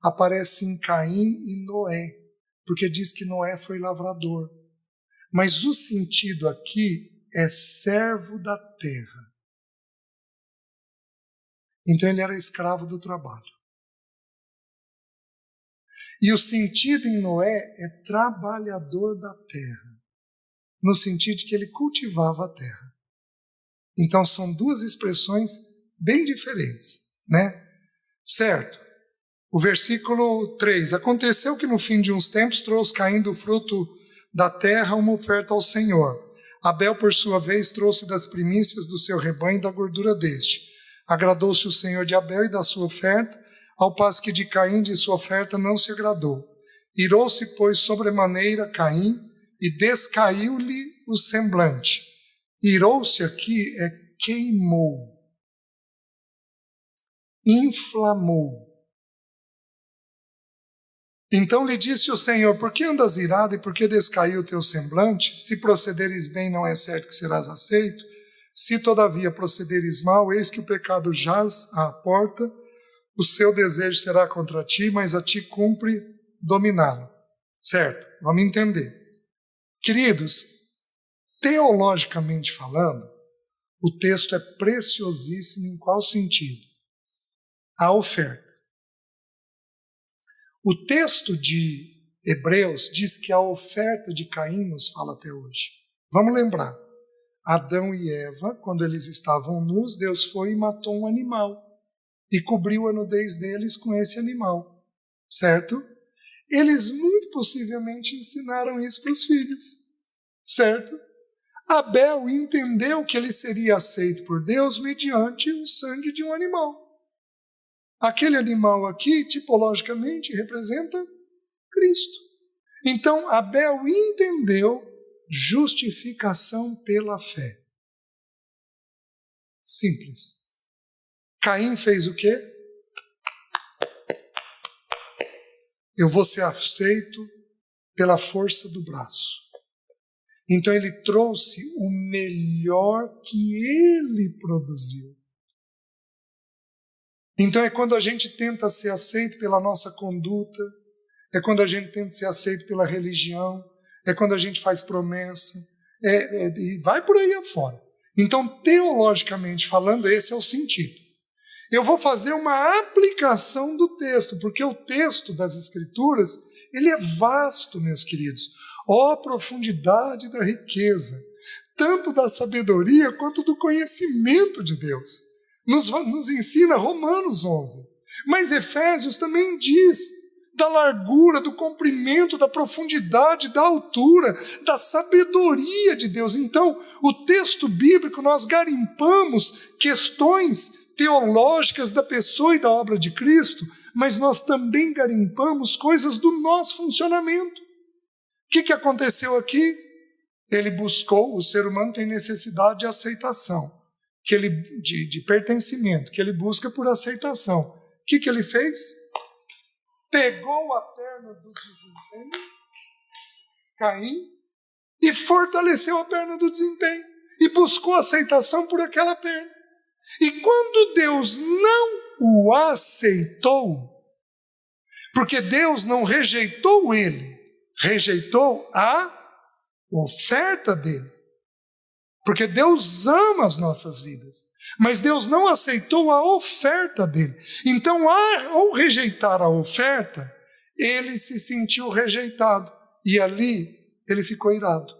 Aparece em Caim e Noé, porque diz que Noé foi lavrador. Mas o sentido aqui é servo da terra. Então ele era escravo do trabalho. E o sentido em Noé é trabalhador da terra, no sentido de que ele cultivava a terra. Então são 2 expressões bem diferentes, né? Certo? O versículo 3. Aconteceu que no fim de uns tempos trouxe Caim do fruto da terra uma oferta ao Senhor. Abel, por sua vez, trouxe das primícias do seu rebanho e da gordura deste. Agradou-se o Senhor de Abel e da sua oferta, ao passo que de Caim de sua oferta não se agradou. Irou-se, pois, sobremaneira Caim e descaiu-lhe o semblante. Irou-se aqui é queimou, inflamou. Então lhe disse o Senhor: por que andas irado e por que descaiu o teu semblante? Se procederes bem, não é certo que serás aceito. Se todavia procederes mal, eis que o pecado jaz à porta, o seu desejo será contra ti, mas a ti cumpre dominá-lo. Certo? Vamos entender. Queridos, teologicamente falando, o texto é preciosíssimo em qual sentido? A oferta. O texto de Hebreus diz que a oferta de Caim nos fala até hoje. Vamos lembrar. Adão e Eva, quando eles estavam nus, Deus foi e matou um animal e cobriu a nudez deles com esse animal, certo? Eles muito possivelmente ensinaram isso para os filhos, certo? Abel entendeu que ele seria aceito por Deus mediante o sangue de um animal. Aquele animal aqui, tipologicamente, representa Cristo. Então, Abel entendeu justificação pela fé. Simples. Caim fez o quê? Eu vou ser aceito pela força do braço. Então ele trouxe o melhor que ele produziu. Então é quando a gente tenta ser aceito pela nossa conduta, é quando a gente tenta ser aceito pela religião, é quando a gente faz promessa, e vai por aí afora. Então, teologicamente falando, esse é o sentido. Eu vou fazer uma aplicação do texto, porque o texto das Escrituras, ele é vasto, meus queridos. Ó profundidade da riqueza, tanto da sabedoria quanto do conhecimento de Deus. Nos ensina Romanos 11. Mas Efésios também diz da largura, do comprimento, da profundidade, da altura, da sabedoria de Deus. Então, o texto bíblico, nós garimpamos questões teológicas da pessoa e da obra de Cristo, mas nós também garimpamos coisas do nosso funcionamento. O que aconteceu aqui? Ele buscou, o ser humano tem necessidade de aceitação, de pertencimento, que ele busca por aceitação. O que ele fez? pegou a perna do desempenho, Caim, e fortaleceu a perna do desempenho, e buscou aceitação por aquela perna. E quando Deus não o aceitou, porque Deus não rejeitou ele, rejeitou a oferta dele. Porque Deus ama as nossas vidas, mas Deus não aceitou a oferta dele. Então, ao rejeitar a oferta, ele se sentiu rejeitado. E ali, ele ficou irado.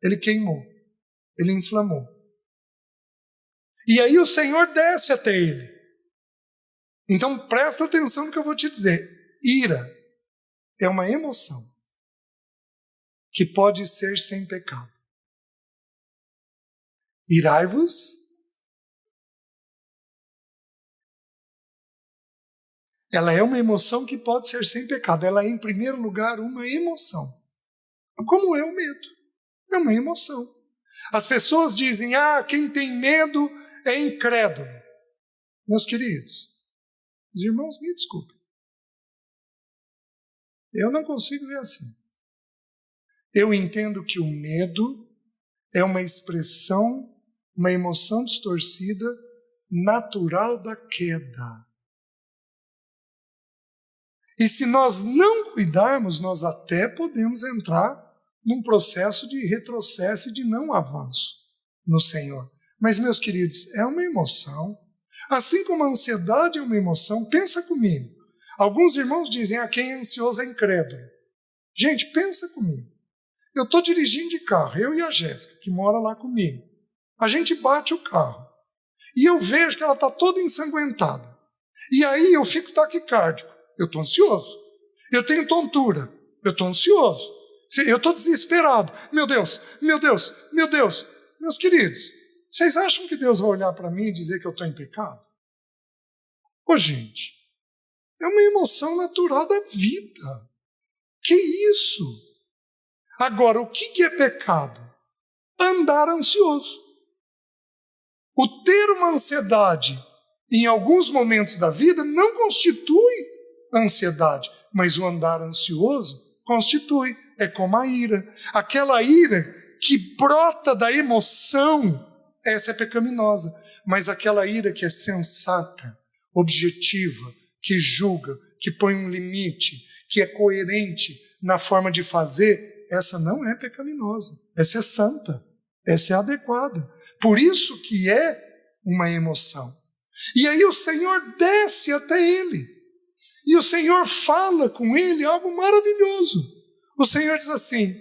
Ele queimou. Ele inflamou. E aí o Senhor desce até ele. Então, presta atenção no que eu vou te dizer. Ira é uma emoção que pode ser sem pecado. Irai-vos. Ela é uma emoção que pode ser sem pecado. Ela é, em primeiro lugar, uma emoção. Como é o medo? É uma emoção. As pessoas dizem, quem tem medo é incrédulo. Meus queridos, os irmãos, me desculpem. Eu não consigo ver assim. Eu entendo que o medo é uma expressão, uma emoção distorcida, natural da queda. E se nós não cuidarmos, nós até podemos entrar num processo de retrocesso e de não avanço no Senhor. Mas, meus queridos, é uma emoção. Assim como a ansiedade é uma emoção, pensa comigo. Alguns irmãos dizem, quem é ansioso é incrédulo. Gente, pensa comigo. Eu estou dirigindo de carro, eu e a Jéssica, que mora lá comigo. A gente bate o carro. E eu vejo que ela está toda ensanguentada. E aí eu fico taquicárdico. Eu estou ansioso. Eu tenho tontura. Eu estou ansioso. Eu estou desesperado. Meu Deus, meu Deus, meu Deus. Meus queridos, vocês acham que Deus vai olhar para mim e dizer que eu estou em pecado? Ô, gente, é uma emoção natural da vida. Que isso? Agora, o que é pecado? Andar ansioso. O ter uma ansiedade em alguns momentos da vida não constitui ansiedade, mas o andar ansioso constitui. É como a ira. Aquela ira que brota da emoção, essa é pecaminosa. Mas aquela ira que é sensata, objetiva, que julga, que põe um limite, que é coerente na forma de fazer, essa não é pecaminosa. Essa é santa. Essa é adequada. Por isso que é uma emoção. E aí o Senhor desce até ele. E o Senhor fala com ele algo maravilhoso. O Senhor diz assim,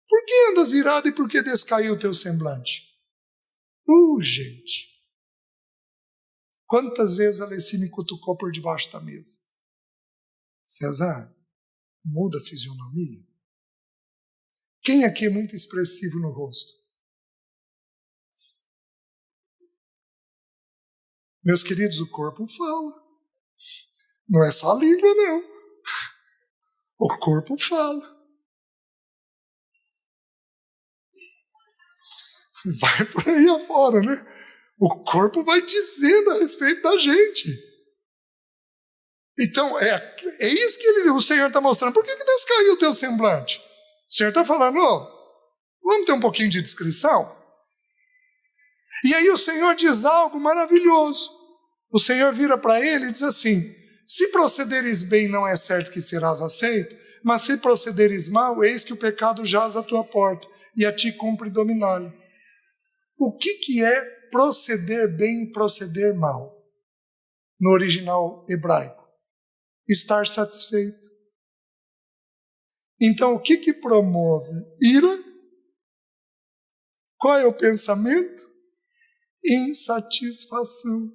por que andas irado e por que descaiu o teu semblante? Gente, quantas vezes a Alessi me cutucou por debaixo da mesa? César, muda a fisionomia. Quem aqui é muito expressivo no rosto? Meus queridos, o corpo fala. Não é só a língua, não. O corpo fala. Vai por aí afora, né? O corpo vai dizendo a respeito da gente. Então, é isso que o Senhor está mostrando. Por que descaiu o teu semblante? O Senhor está falando, vamos ter um pouquinho de discrição? E aí o Senhor diz algo maravilhoso. O Senhor vira para ele e diz assim, se procederes bem, não é certo que serás aceito, mas se procederes mal, eis que o pecado jaz à tua porta, e a ti cumpre dominá-lo. O que é proceder bem e proceder mal? No original hebraico. Estar satisfeito. Então, o que promove ira? Qual é o pensamento? Insatisfação.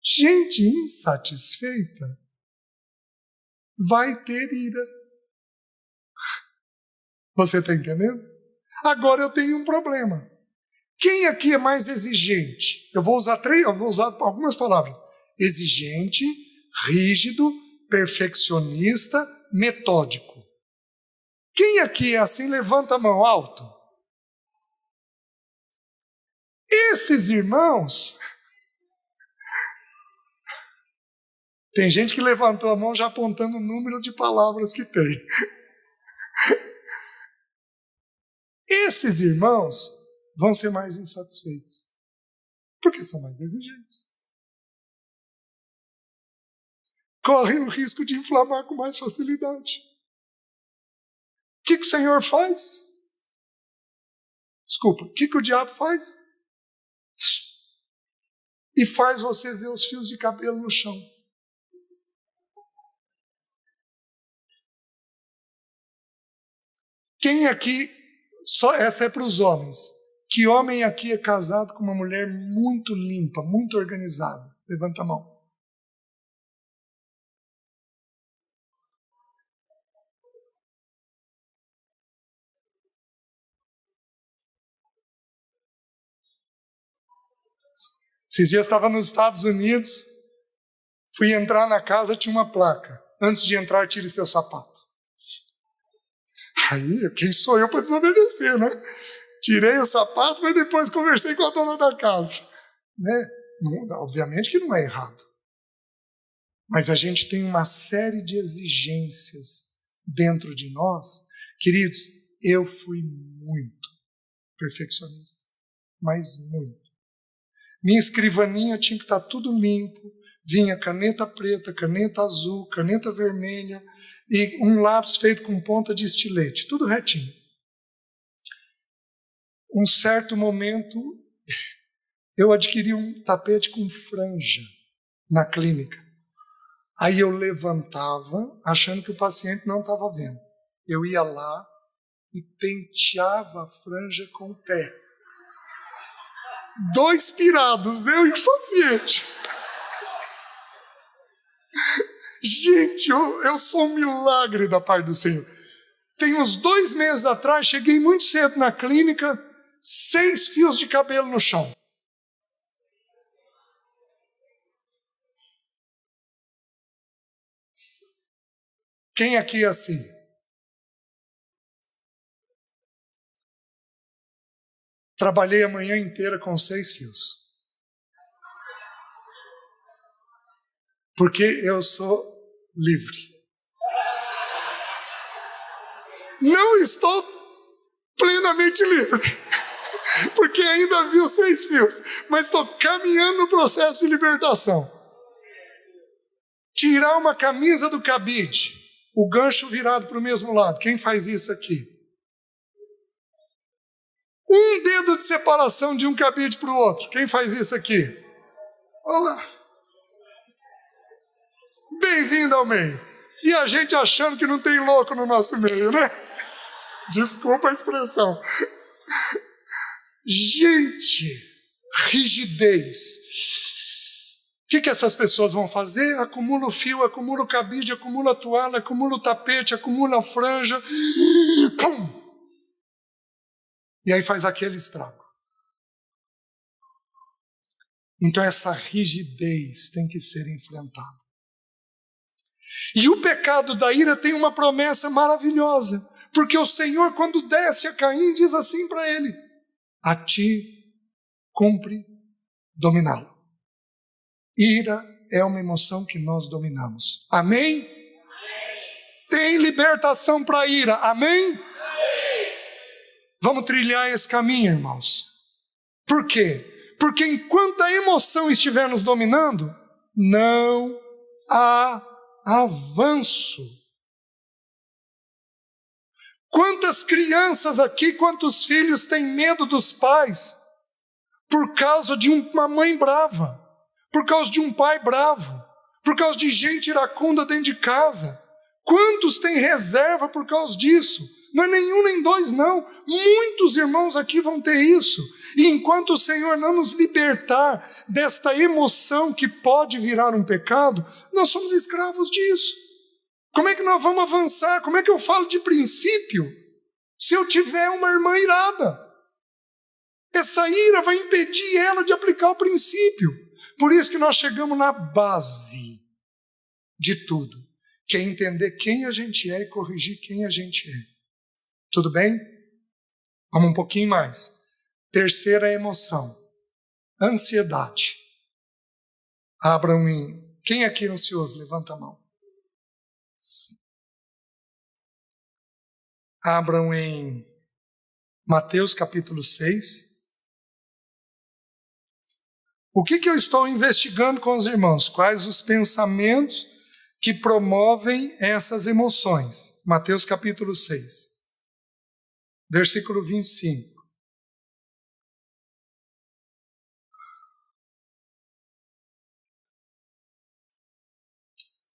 Gente insatisfeita vai ter ira. Você está entendendo? Agora eu tenho um problema. Quem aqui é mais exigente? Eu vou usar algumas palavras. Exigente, rígido, perfeccionista, metódico. Quem aqui é assim, levanta a mão alto. Esses irmãos Tem gente que levantou a mão já apontando o número de palavras que tem. Esses irmãos vão ser mais insatisfeitos, porque são mais exigentes. Correm o risco de inflamar com mais facilidade. O que o Senhor faz? Desculpa, o que o diabo faz? E faz você ver os fios de cabelo no chão. Quem aqui, só essa é para os homens, que homem aqui é casado com uma mulher muito limpa, muito organizada? Levanta a mão. Esses dias eu estava nos Estados Unidos, fui entrar na casa, tinha uma placa. Antes de entrar, tire seu sapato. Aí, quem sou eu para desobedecer, né? Tirei o sapato, mas depois conversei com a dona da casa. Né? Obviamente que não é errado. Mas a gente tem uma série de exigências dentro de nós. Queridos, eu fui muito perfeccionista, mas muito. Minha escrivaninha tinha que estar tudo limpo, vinha caneta preta, caneta azul, caneta vermelha e um lápis feito com ponta de estilete, tudo retinho. Um certo momento, eu adquiri um tapete com franja na clínica. Aí eu levantava, achando que o paciente não estava vendo. Eu ia lá e penteava a franja com o pé. 2 pirados, eu e o paciente. Gente, eu sou um milagre da parte do Senhor. Tem uns 2 meses atrás, cheguei muito cedo na clínica, 6 fios de cabelo no chão. Quem aqui é assim? Trabalhei a manhã inteira com 6 fios. Porque eu sou livre. Não estou plenamente livre, porque ainda vi os 6 fios, mas estou caminhando no processo de libertação. Tirar uma camisa do cabide, o gancho virado para o mesmo lado. Quem faz isso aqui? Um dedo de separação de um cabide para o outro. Quem faz isso aqui? Olá. Bem-vindo ao meio. E a gente achando que não tem louco no nosso meio, né? Desculpa a expressão. Gente, rigidez. O que essas pessoas vão fazer? Acumula o fio, acumula o cabide, acumula a toalha, acumula o tapete, acumula a franja. Pum! E aí faz aquele estrago. Então essa rigidez tem que ser enfrentada. E o pecado da ira tem uma promessa maravilhosa, porque o Senhor, quando desce a Caim, diz assim para ele: a ti cumpre dominá-lo. Ira é uma emoção que nós dominamos. Amém? Amém. Tem libertação para a ira. Amém? Amém? Vamos trilhar esse caminho, irmãos. Por quê? Porque enquanto a emoção estiver nos dominando, não há avanço. Quantas crianças aqui, quantos filhos têm medo dos pais por causa de uma mãe brava, por causa de um pai bravo, por causa de gente iracunda dentro de casa? Quantos têm reserva por causa disso? Não é nenhum nem 2, não. Muitos irmãos aqui vão ter isso. E enquanto o Senhor não nos libertar desta emoção que pode virar um pecado, nós somos escravos disso. Como é que nós vamos avançar? Como é que eu falo de princípio se eu tiver uma irmã irada? Essa ira vai impedir ela de aplicar o princípio. Por isso que nós chegamos na base de tudo, que é entender quem a gente é e corrigir quem a gente é. Tudo bem? Vamos um pouquinho mais. Terceira emoção, ansiedade. Abram em Quem aqui é ansioso? Levanta a mão. Abram em Mateus capítulo 6. O que eu estou investigando com os irmãos? Quais os pensamentos que promovem essas emoções? Mateus capítulo 6, versículo 25.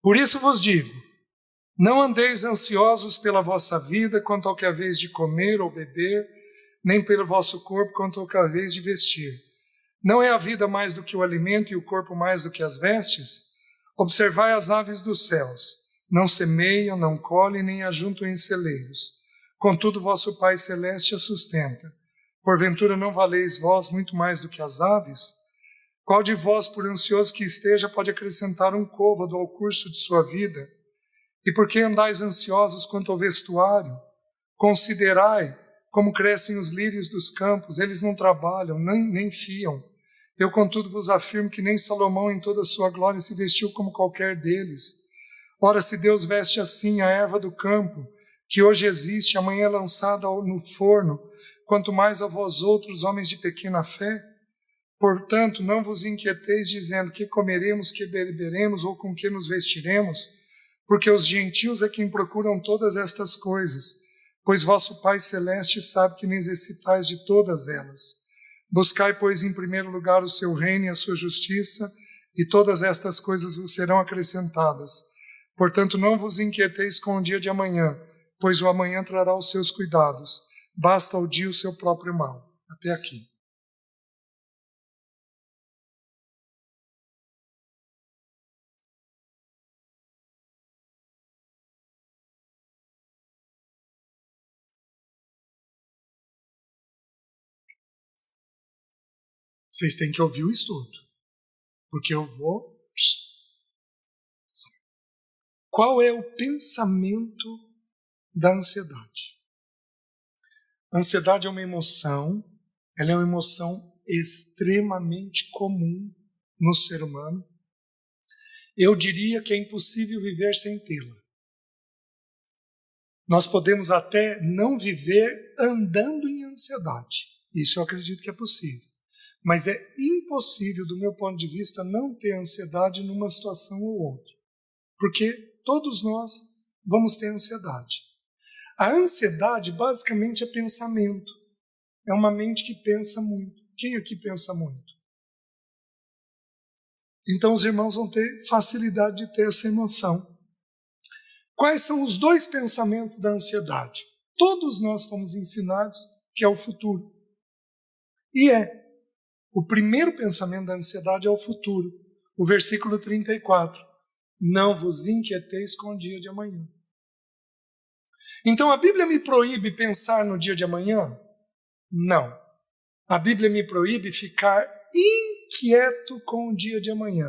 Por isso vos digo, não andeis ansiosos pela vossa vida quanto ao que haveis de comer ou beber, nem pelo vosso corpo quanto ao que haveis de vestir. Não é a vida mais do que o alimento e o corpo mais do que as vestes? Observai as aves dos céus. Não semeiam, não colhem, nem ajuntam em celeiros. Contudo, vosso Pai Celeste a sustenta. Porventura não valeis vós muito mais do que as aves? Qual de vós, por ansioso que esteja, pode acrescentar um côvado ao curso de sua vida? E por que andais ansiosos quanto ao vestuário? Considerai como crescem os lírios dos campos, eles não trabalham, nem fiam. Eu, contudo, vos afirmo que nem Salomão em toda a sua glória se vestiu como qualquer deles. Ora, se Deus veste assim a erva do campo, que hoje existe, amanhã é lançada no forno, quanto mais a vós outros, homens de pequena fé? Portanto, não vos inquieteis dizendo que comeremos, que beberemos ou com que nos vestiremos, porque os gentios é quem procuram todas estas coisas, pois vosso Pai Celeste sabe que necessitais de todas elas. Buscai, pois, em primeiro lugar o seu reino e a sua justiça, e todas estas coisas vos serão acrescentadas. Portanto, não vos inquieteis com o dia de amanhã, pois o amanhã trará os seus cuidados. Basta ao dia o seu próprio mal. Até aqui. Vocês têm que ouvir o estudo, porque eu vou... Qual é o pensamento da ansiedade? A ansiedade é uma emoção, ela é uma emoção extremamente comum no ser humano. Eu diria que é impossível viver sem tê-la. Nós podemos até não viver andando em ansiedade. Isso eu acredito que é possível. Mas é impossível, do meu ponto de vista, não ter ansiedade numa situação ou outra. Porque todos nós vamos ter ansiedade. A ansiedade basicamente é pensamento. É uma mente que pensa muito. Quem aqui pensa muito? Então os irmãos vão ter facilidade de ter essa emoção. Quais são os dois pensamentos da ansiedade? Todos nós fomos ensinados que é o futuro. E o primeiro pensamento da ansiedade é o futuro. O versículo 34. Não vos inquieteis com o dia de amanhã. Então a Bíblia me proíbe pensar no dia de amanhã? Não. A Bíblia me proíbe ficar inquieto com o dia de amanhã.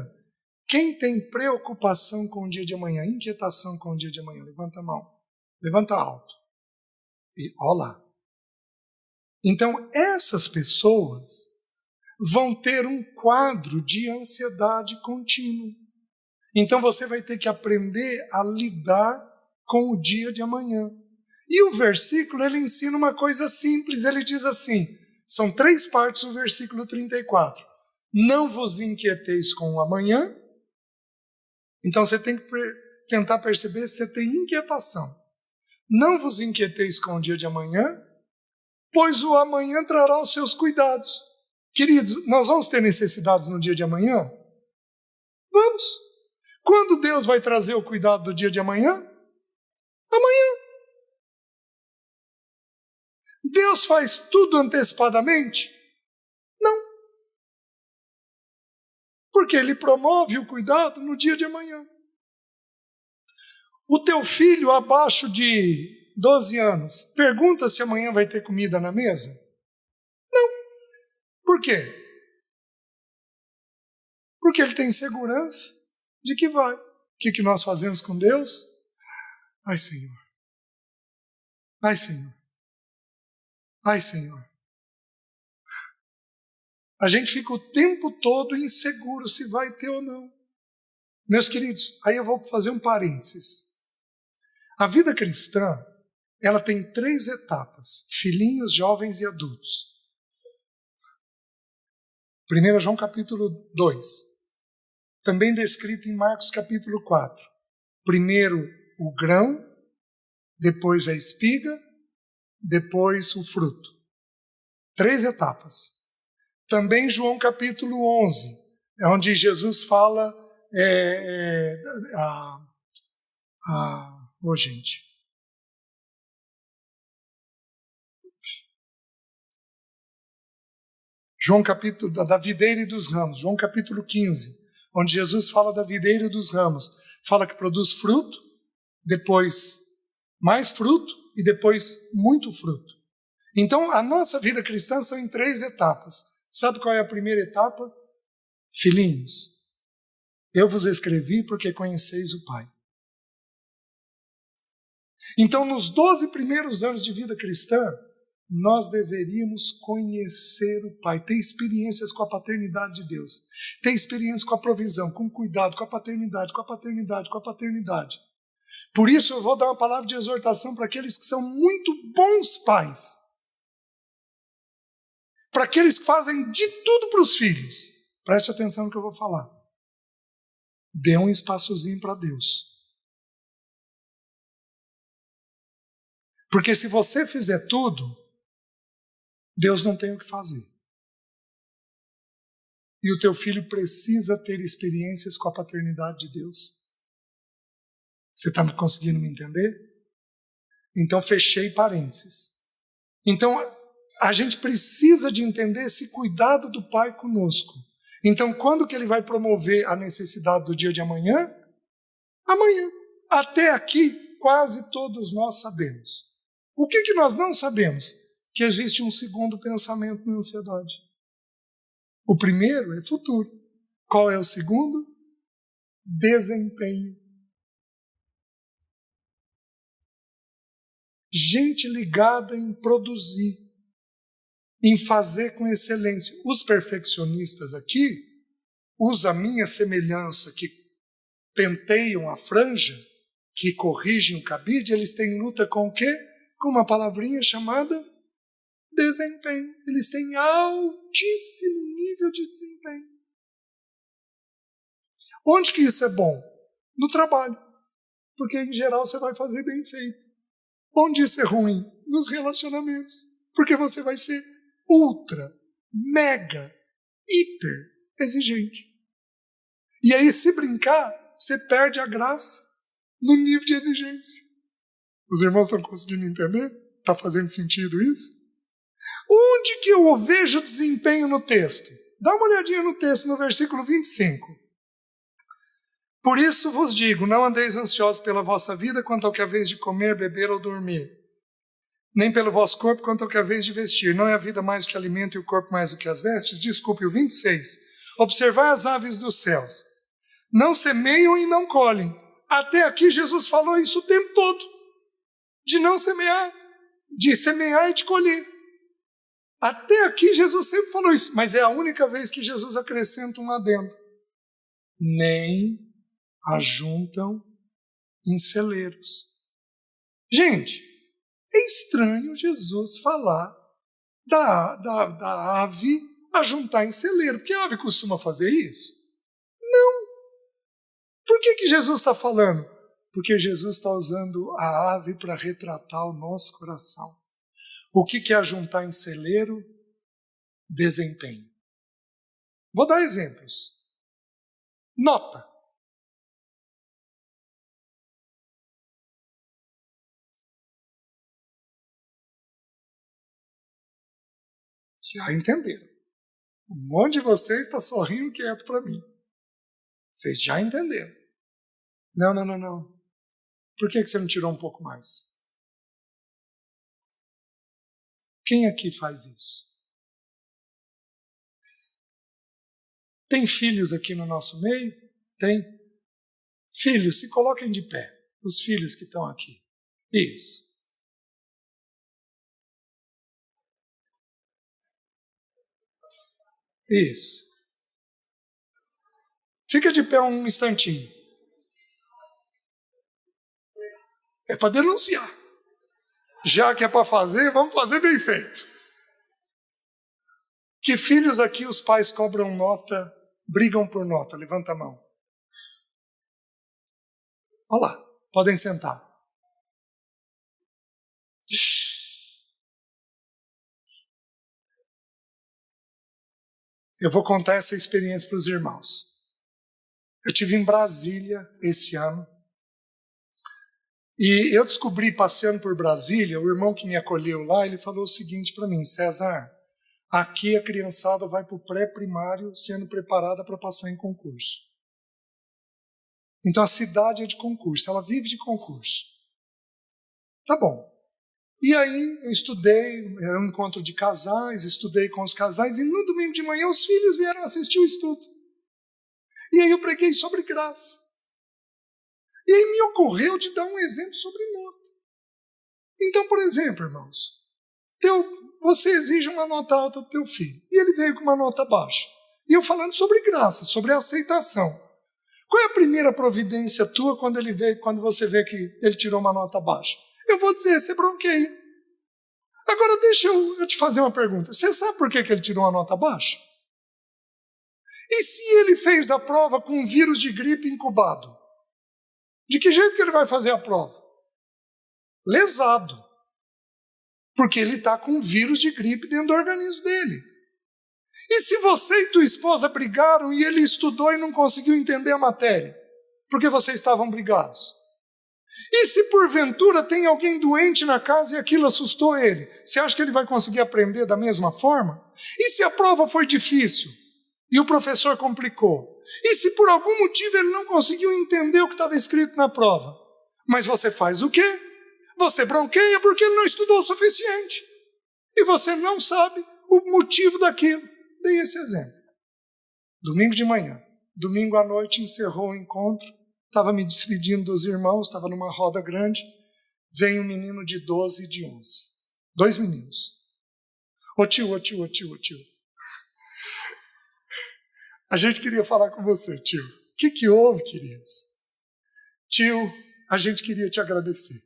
Quem tem preocupação com o dia de amanhã, inquietação com o dia de amanhã? Levanta a mão. Levanta alto. E olha lá. Então essas pessoas vão ter um quadro de ansiedade contínua. Então você vai ter que aprender a lidar com o dia de amanhã. E o versículo, ele ensina uma coisa simples. Ele diz assim, são 3 partes do versículo 34. Não vos inquieteis com o amanhã. Então você tem que tentar perceber se você tem inquietação. Não vos inquieteis com o dia de amanhã, pois o amanhã trará os seus cuidados. Queridos, nós vamos ter necessidades no dia de amanhã? Vamos. Quando Deus vai trazer o cuidado do dia de amanhã? Amanhã. Deus faz tudo antecipadamente? Não. Porque Ele promove o cuidado no dia de amanhã. O teu filho abaixo de 12 anos pergunta se amanhã vai ter comida na mesa? Não. Por quê? Porque ele tem segurança de que vai. O que nós fazemos com Deus? Ai, Senhor. Ai, Senhor. Ai, Senhor. A gente fica o tempo todo inseguro se vai ter ou não. Meus queridos, aí eu vou fazer um parênteses. A vida cristã, ela tem 3 etapas: filhinhos, jovens e adultos. 1 João capítulo 2, também descrito em Marcos capítulo 4. Primeiro o grão, depois a espiga, depois o fruto. 3 etapas. Também João capítulo 11, é onde Jesus fala... gente. João capítulo da videira e dos ramos, João capítulo 15, onde Jesus fala da videira e dos ramos. Fala que produz fruto, depois mais fruto e depois muito fruto. Então, a nossa vida cristã são em 3 etapas. Sabe qual é a primeira etapa? Filhinhos, eu vos escrevi porque conheceis o Pai. Então, nos 12 primeiros anos de vida cristã, nós deveríamos conhecer o Pai, ter experiências com a paternidade de Deus, ter experiências com a provisão, com o cuidado, com a paternidade, com a paternidade, com a paternidade. Por isso eu vou dar uma palavra de exortação para aqueles que são muito bons pais, para aqueles que fazem de tudo para os filhos. Preste atenção no que eu vou falar. Dê um espaçozinho para Deus. Porque se você fizer tudo, Deus não tem o que fazer. E o teu filho precisa ter experiências com a paternidade de Deus. Você está conseguindo me entender? Então, fechei parênteses. Então, a gente precisa de entender esse cuidado do Pai conosco. Então, quando que ele vai promover a necessidade do dia de amanhã? Amanhã. Até aqui, quase todos nós sabemos. O que nós não sabemos? Que existe um segundo pensamento na ansiedade. O primeiro é futuro. Qual é o segundo? Desempenho. Gente ligada em produzir, em fazer com excelência. Os perfeccionistas aqui usam a minha semelhança, que penteiam a franja, que corrigem o cabide, eles têm luta com o quê? Com uma palavrinha chamada desempenho. Eles têm altíssimo nível de desempenho. Onde que isso é bom? No trabalho. Porque, em geral, você vai fazer bem feito. Onde isso é ruim? Nos relacionamentos. Porque você vai ser ultra, mega, hiper exigente. E aí, se brincar, você perde a graça no nível de exigência. Os irmãos estão conseguindo entender? Está fazendo sentido isso? Onde que eu vejo desempenho no texto? Dá uma olhadinha no texto, no versículo 25. Por isso vos digo, não andeis ansiosos pela vossa vida quanto ao que é vez de comer, beber ou dormir, nem pelo vosso corpo quanto ao que é vez de vestir. Não é a vida mais do que alimento e o corpo mais do que as vestes? Desculpe, o 26. Observai as aves dos céus. Não semeiam e não colhem. Até aqui Jesus falou isso o tempo todo. De não semear, de semear e de colher. Até aqui Jesus sempre falou isso, mas é a única vez que Jesus acrescenta um adendo. Nem ajuntam em celeiros. Gente, é estranho Jesus falar da ave ajuntar em celeiro, porque a ave costuma fazer isso? Não. Por que Jesus está falando? Porque Jesus está usando a ave para retratar o nosso coração. O que é ajuntar em celeiro? Desempenho. Vou dar exemplos. Nota. Já entenderam. Um monte de vocês está sorrindo quieto para mim. Vocês já entenderam. Não. Por que você não tirou um pouco mais? Quem aqui faz isso? Tem filhos aqui no nosso meio? Tem? Filhos, se coloquem de pé. Os filhos que estão aqui. Isso. Isso. Fica de pé um instantinho. É para denunciar. Já que é para fazer, vamos fazer bem feito. Que filhos aqui os pais cobram nota, brigam por nota? Levanta a mão. Olha lá, podem sentar. Eu vou contar essa experiência para os irmãos. Eu estive em Brasília esse ano. E eu descobri, passeando por Brasília, o irmão que me acolheu lá, ele falou o seguinte para mim: César, aqui a criançada vai para o pré-primário sendo preparada para passar em concurso. Então a cidade é de concurso, ela vive de concurso. Tá bom. E aí eu estudei, era um encontro de casais, estudei com os casais, e no domingo de manhã os filhos vieram assistir o estudo. E aí eu preguei sobre graça. E aí me ocorreu de dar um exemplo sobre nota. Então, por exemplo, irmãos, você exige uma nota alta do teu filho, e ele veio com uma nota baixa. E eu falando sobre graça, sobre aceitação. Qual é a primeira providência tua quando você vê que ele tirou uma nota baixa? Eu vou dizer, você bronqueia. Agora deixa eu te fazer uma pergunta. Você sabe por que ele tirou uma nota baixa? E se ele fez a prova com um vírus de gripe incubado? De que jeito que ele vai fazer a prova? Lesado. Porque ele está com um vírus de gripe dentro do organismo dele. E se você e tua esposa brigaram e ele estudou e não conseguiu entender a matéria? Porque vocês estavam brigados? E se porventura tem alguém doente na casa e aquilo assustou ele? Você acha que ele vai conseguir aprender da mesma forma? E se a prova foi difícil e o professor complicou? E se por algum motivo ele não conseguiu entender o que estava escrito na prova? Mas você faz o quê? Você bronqueia porque ele não estudou o suficiente. E você não sabe o motivo daquilo. Dei esse exemplo. Domingo de manhã, domingo à noite encerrou o encontro. Estava me despedindo dos irmãos, estava numa roda grande. Vem um menino de 12 e de 11. 2 meninos. Ô tio. A gente queria falar com você, tio. O que houve, queridos? Tio, a gente queria te agradecer.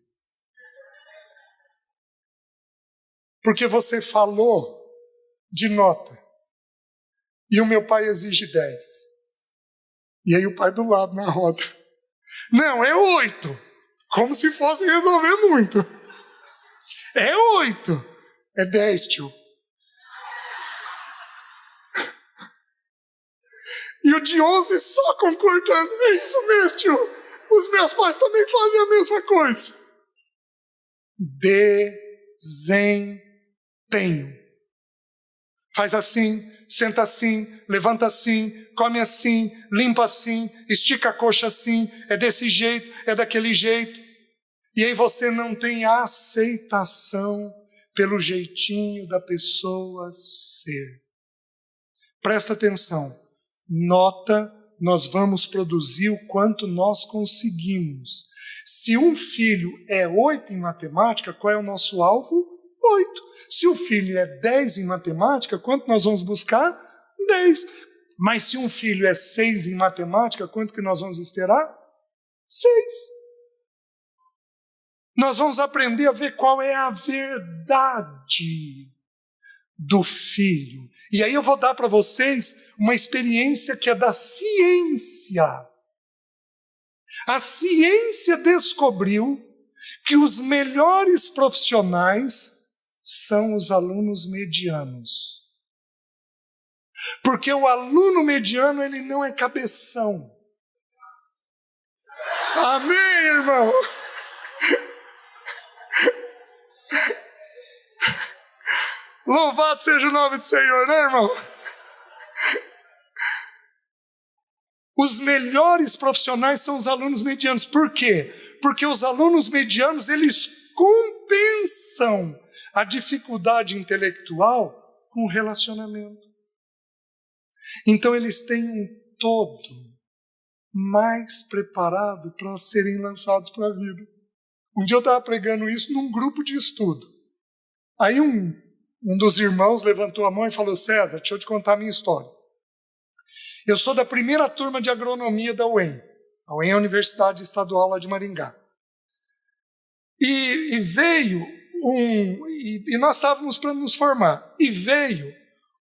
Porque você falou de nota. E o meu pai exige 10. E aí o pai do lado na roda. Não, é 8. Como se fosse resolver muito. É 8. É 10, tio. E o de 11 só concordando. É isso mesmo, tio. Os meus pais também fazem a mesma coisa. Desempenho. Faz assim, senta assim, levanta assim, come assim, limpa assim, estica a coxa assim, é desse jeito, é daquele jeito. E aí você não tem aceitação pelo jeitinho da pessoa ser. Presta atenção, nota, nós vamos produzir o quanto nós conseguimos. Se um filho é 8 em matemática, qual é o nosso alvo? 8. Se o filho é 10 em matemática, quanto nós vamos buscar? 10. Mas se um filho é 6 em matemática, quanto que nós vamos esperar? 6. Nós vamos aprender a ver qual é a verdade do filho. E aí eu vou dar para vocês uma experiência que é da ciência. A ciência descobriu que os melhores profissionais são os alunos medianos. Porque o aluno mediano, ele não é cabeção. Amém, irmão? Louvado seja o nome do Senhor, né, irmão? Os melhores profissionais são os alunos medianos. Por quê? Porque os alunos medianos, eles compensam a dificuldade intelectual com o relacionamento. Então eles têm um todo mais preparado para serem lançados para a vida. Um dia eu estava pregando isso num grupo de estudo. Aí um dos irmãos levantou a mão e falou: César, deixa eu te contar a minha história. Eu sou da primeira turma de agronomia da UEM. A UEM é a Universidade Estadual lá de Maringá. E veio e nós estávamos para nos formar. E veio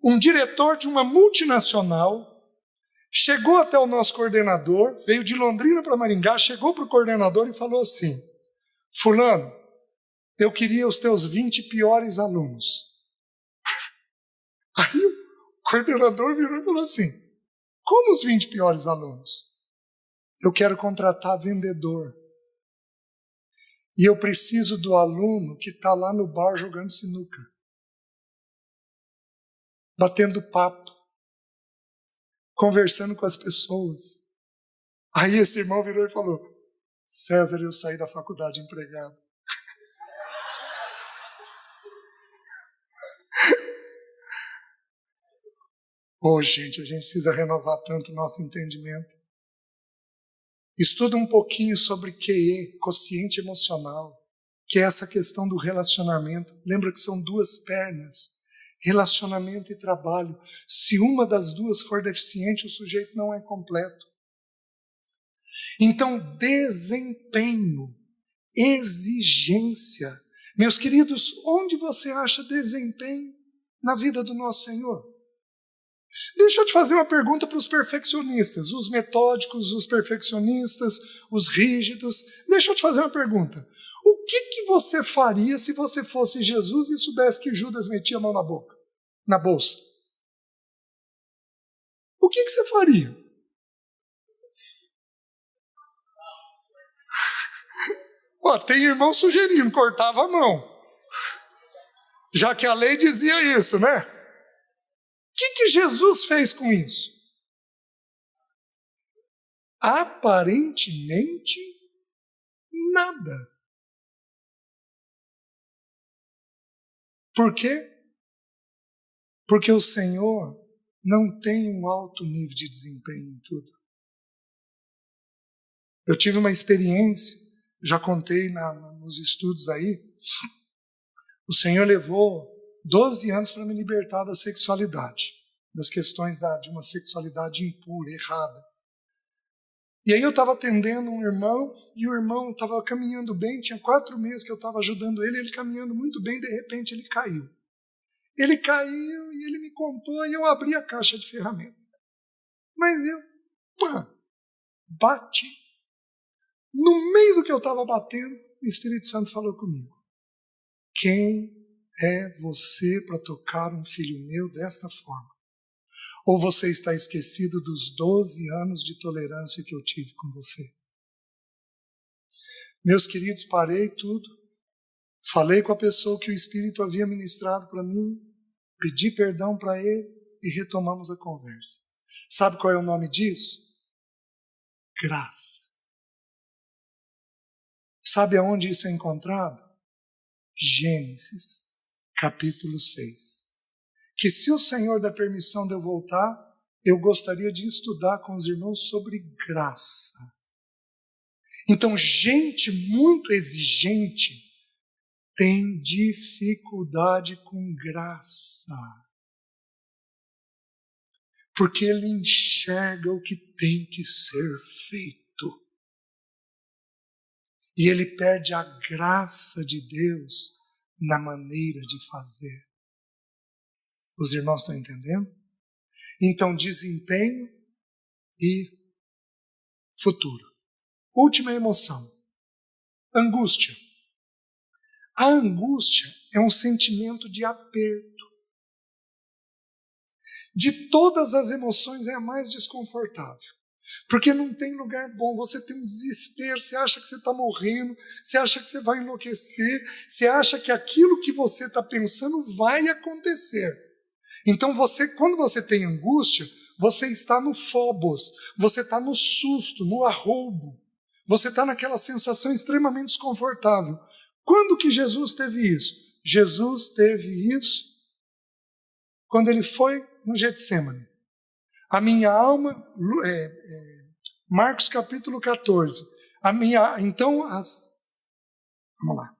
um diretor de uma multinacional, chegou até o nosso coordenador, veio de Londrina para Maringá, chegou para o coordenador e falou assim: fulano, eu queria os teus 20 piores alunos. Aí o coordenador virou e falou assim: como os 20 piores alunos? Eu quero contratar vendedor. E eu preciso do aluno que está lá no bar jogando sinuca, batendo papo, conversando com as pessoas. Aí esse irmão virou e falou: César, eu saí da faculdade empregado. Gente, a gente precisa renovar tanto o nosso entendimento. Estuda um pouquinho sobre QE, quociente emocional, que é essa questão do relacionamento. Lembra que são duas pernas, relacionamento e trabalho. Se uma das duas for deficiente, o sujeito não é completo. Então, desempenho, exigência. Meus queridos, onde você acha desempenho na vida do nosso Senhor? Deixa eu te fazer uma pergunta para os perfeccionistas, os metódicos, os perfeccionistas, os rígidos. Deixa eu te fazer uma pergunta. O que você faria se você fosse Jesus e soubesse que Judas metia a mão na bolsa? O que você faria? Tem irmão sugerindo, cortava a mão. Já que a lei dizia isso, né? O que Jesus fez com isso? Aparentemente, nada. Por quê? Porque o Senhor não tem um alto nível de desempenho em tudo. Eu tive uma experiência, já contei nos estudos aí, o Senhor levou 12 anos para me libertar da sexualidade, das questões de uma sexualidade impura, errada. E aí eu estava atendendo um irmão, e o irmão estava caminhando bem, tinha 4 meses que eu estava ajudando ele caminhando muito bem, de repente ele caiu. Ele caiu e ele me contou, e eu abri a caixa de ferramentas. Mas eu, bati. No meio do que eu estava batendo, o Espírito Santo falou comigo: quem é você para tocar um filho meu desta forma? Ou você está esquecido dos 12 anos de tolerância que eu tive com você? Meus queridos, parei tudo, falei com a pessoa que o Espírito havia ministrado para mim, pedi perdão para ele e retomamos a conversa. Sabe qual é o nome disso? Graça. Sabe aonde isso é encontrado? Gênesis, capítulo 6. Que se o Senhor der permissão de eu voltar, eu gostaria de estudar com os irmãos sobre graça. Então, gente muito exigente tem dificuldade com graça. Porque ele enxerga o que tem que ser feito. E ele perde a graça de Deus na maneira de fazer. Os irmãos estão entendendo? Então, desempenho e futuro. Última emoção. Angústia. A angústia é um sentimento de aperto. De todas as emoções é a mais desconfortável. Porque não tem lugar bom, você tem um desespero, você acha que você está morrendo, você acha que você vai enlouquecer, você acha que aquilo que você está pensando vai acontecer. Então, quando você tem angústia, você está no phobos, você está no susto, no arroubo, você está naquela sensação extremamente desconfortável. Quando que Jesus teve isso? Jesus teve isso quando ele foi no Getsemane. A minha alma, Marcos capítulo 14. Vamos lá.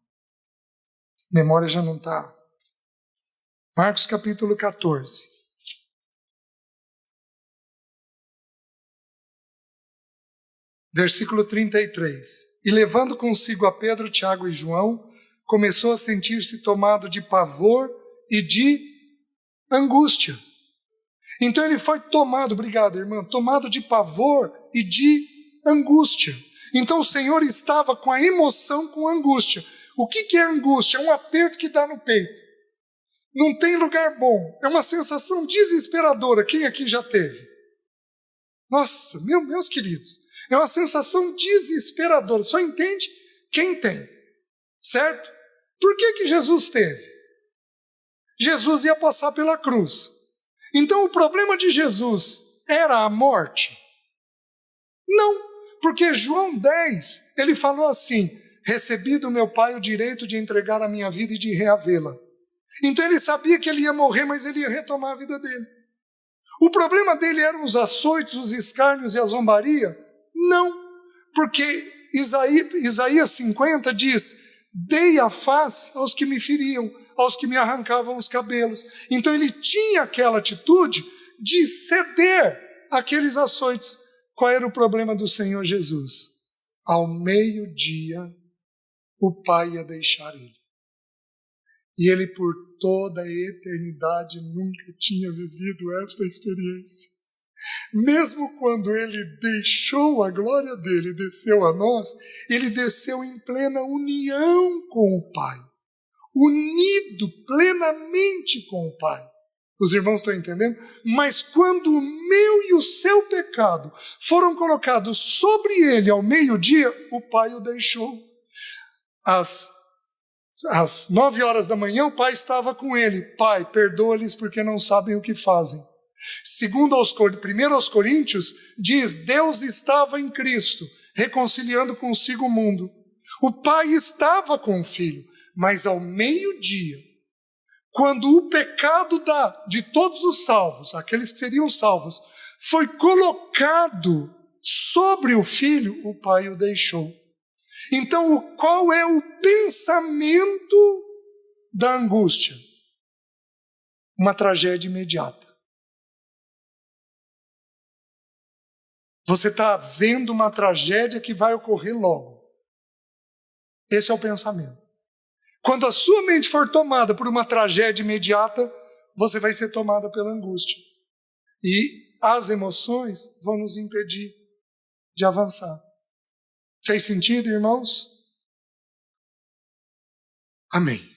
Memória já não está. Marcos capítulo 14. Versículo 33. e levando consigo a Pedro, Tiago e João, começou a sentir-se tomado de pavor e de angústia. Então ele foi tomado, obrigado irmã, tomado de pavor e de angústia. Então o Senhor estava com a emoção com angústia. O que é angústia? É um aperto que dá no peito. Não tem lugar bom. É uma sensação desesperadora. Quem aqui já teve? Nossa, meus queridos, é uma sensação desesperadora. Só entende quem tem, certo? Por que Jesus teve? Jesus ia passar pela cruz. Então o problema de Jesus era a morte? Não, porque João 10, ele falou assim: recebi do meu Pai o direito de entregar a minha vida e de reavê-la. Então ele sabia que ele ia morrer, mas ele ia retomar a vida dele. O problema dele eram os açoites, os escárnios e a zombaria? Não, porque Isaías 50 diz: dei a face aos que me feriam, aos que me arrancavam os cabelos. Então ele tinha aquela atitude de ceder àqueles açoites. Qual era o problema do Senhor Jesus? Ao meio-dia, o Pai ia deixar ele. E ele, por toda a eternidade, nunca tinha vivido esta experiência. Mesmo quando ele deixou a glória dele e desceu a nós, ele desceu em plena união com o Pai. Unido plenamente com o Pai. Os irmãos estão entendendo? Mas quando o meu e o seu pecado foram colocados sobre ele ao meio-dia, o Pai o deixou. Às 9 horas da manhã, o Pai estava com ele. Pai, perdoa-lhes porque não sabem o que fazem. Segundo 1 aos Coríntios, diz: Deus estava em Cristo, reconciliando consigo o mundo. O Pai estava com o Filho, mas ao meio-dia, quando o pecado de todos os salvos, aqueles que seriam salvos, foi colocado sobre o Filho, o Pai o deixou. Então, qual é o pensamento da angústia? Uma tragédia imediata. Você está vendo uma tragédia que vai ocorrer logo. Esse é o pensamento. Quando a sua mente for tomada por uma tragédia imediata, você vai ser tomada pela angústia. E as emoções vão nos impedir de avançar. Fez sentido, irmãos? Amém.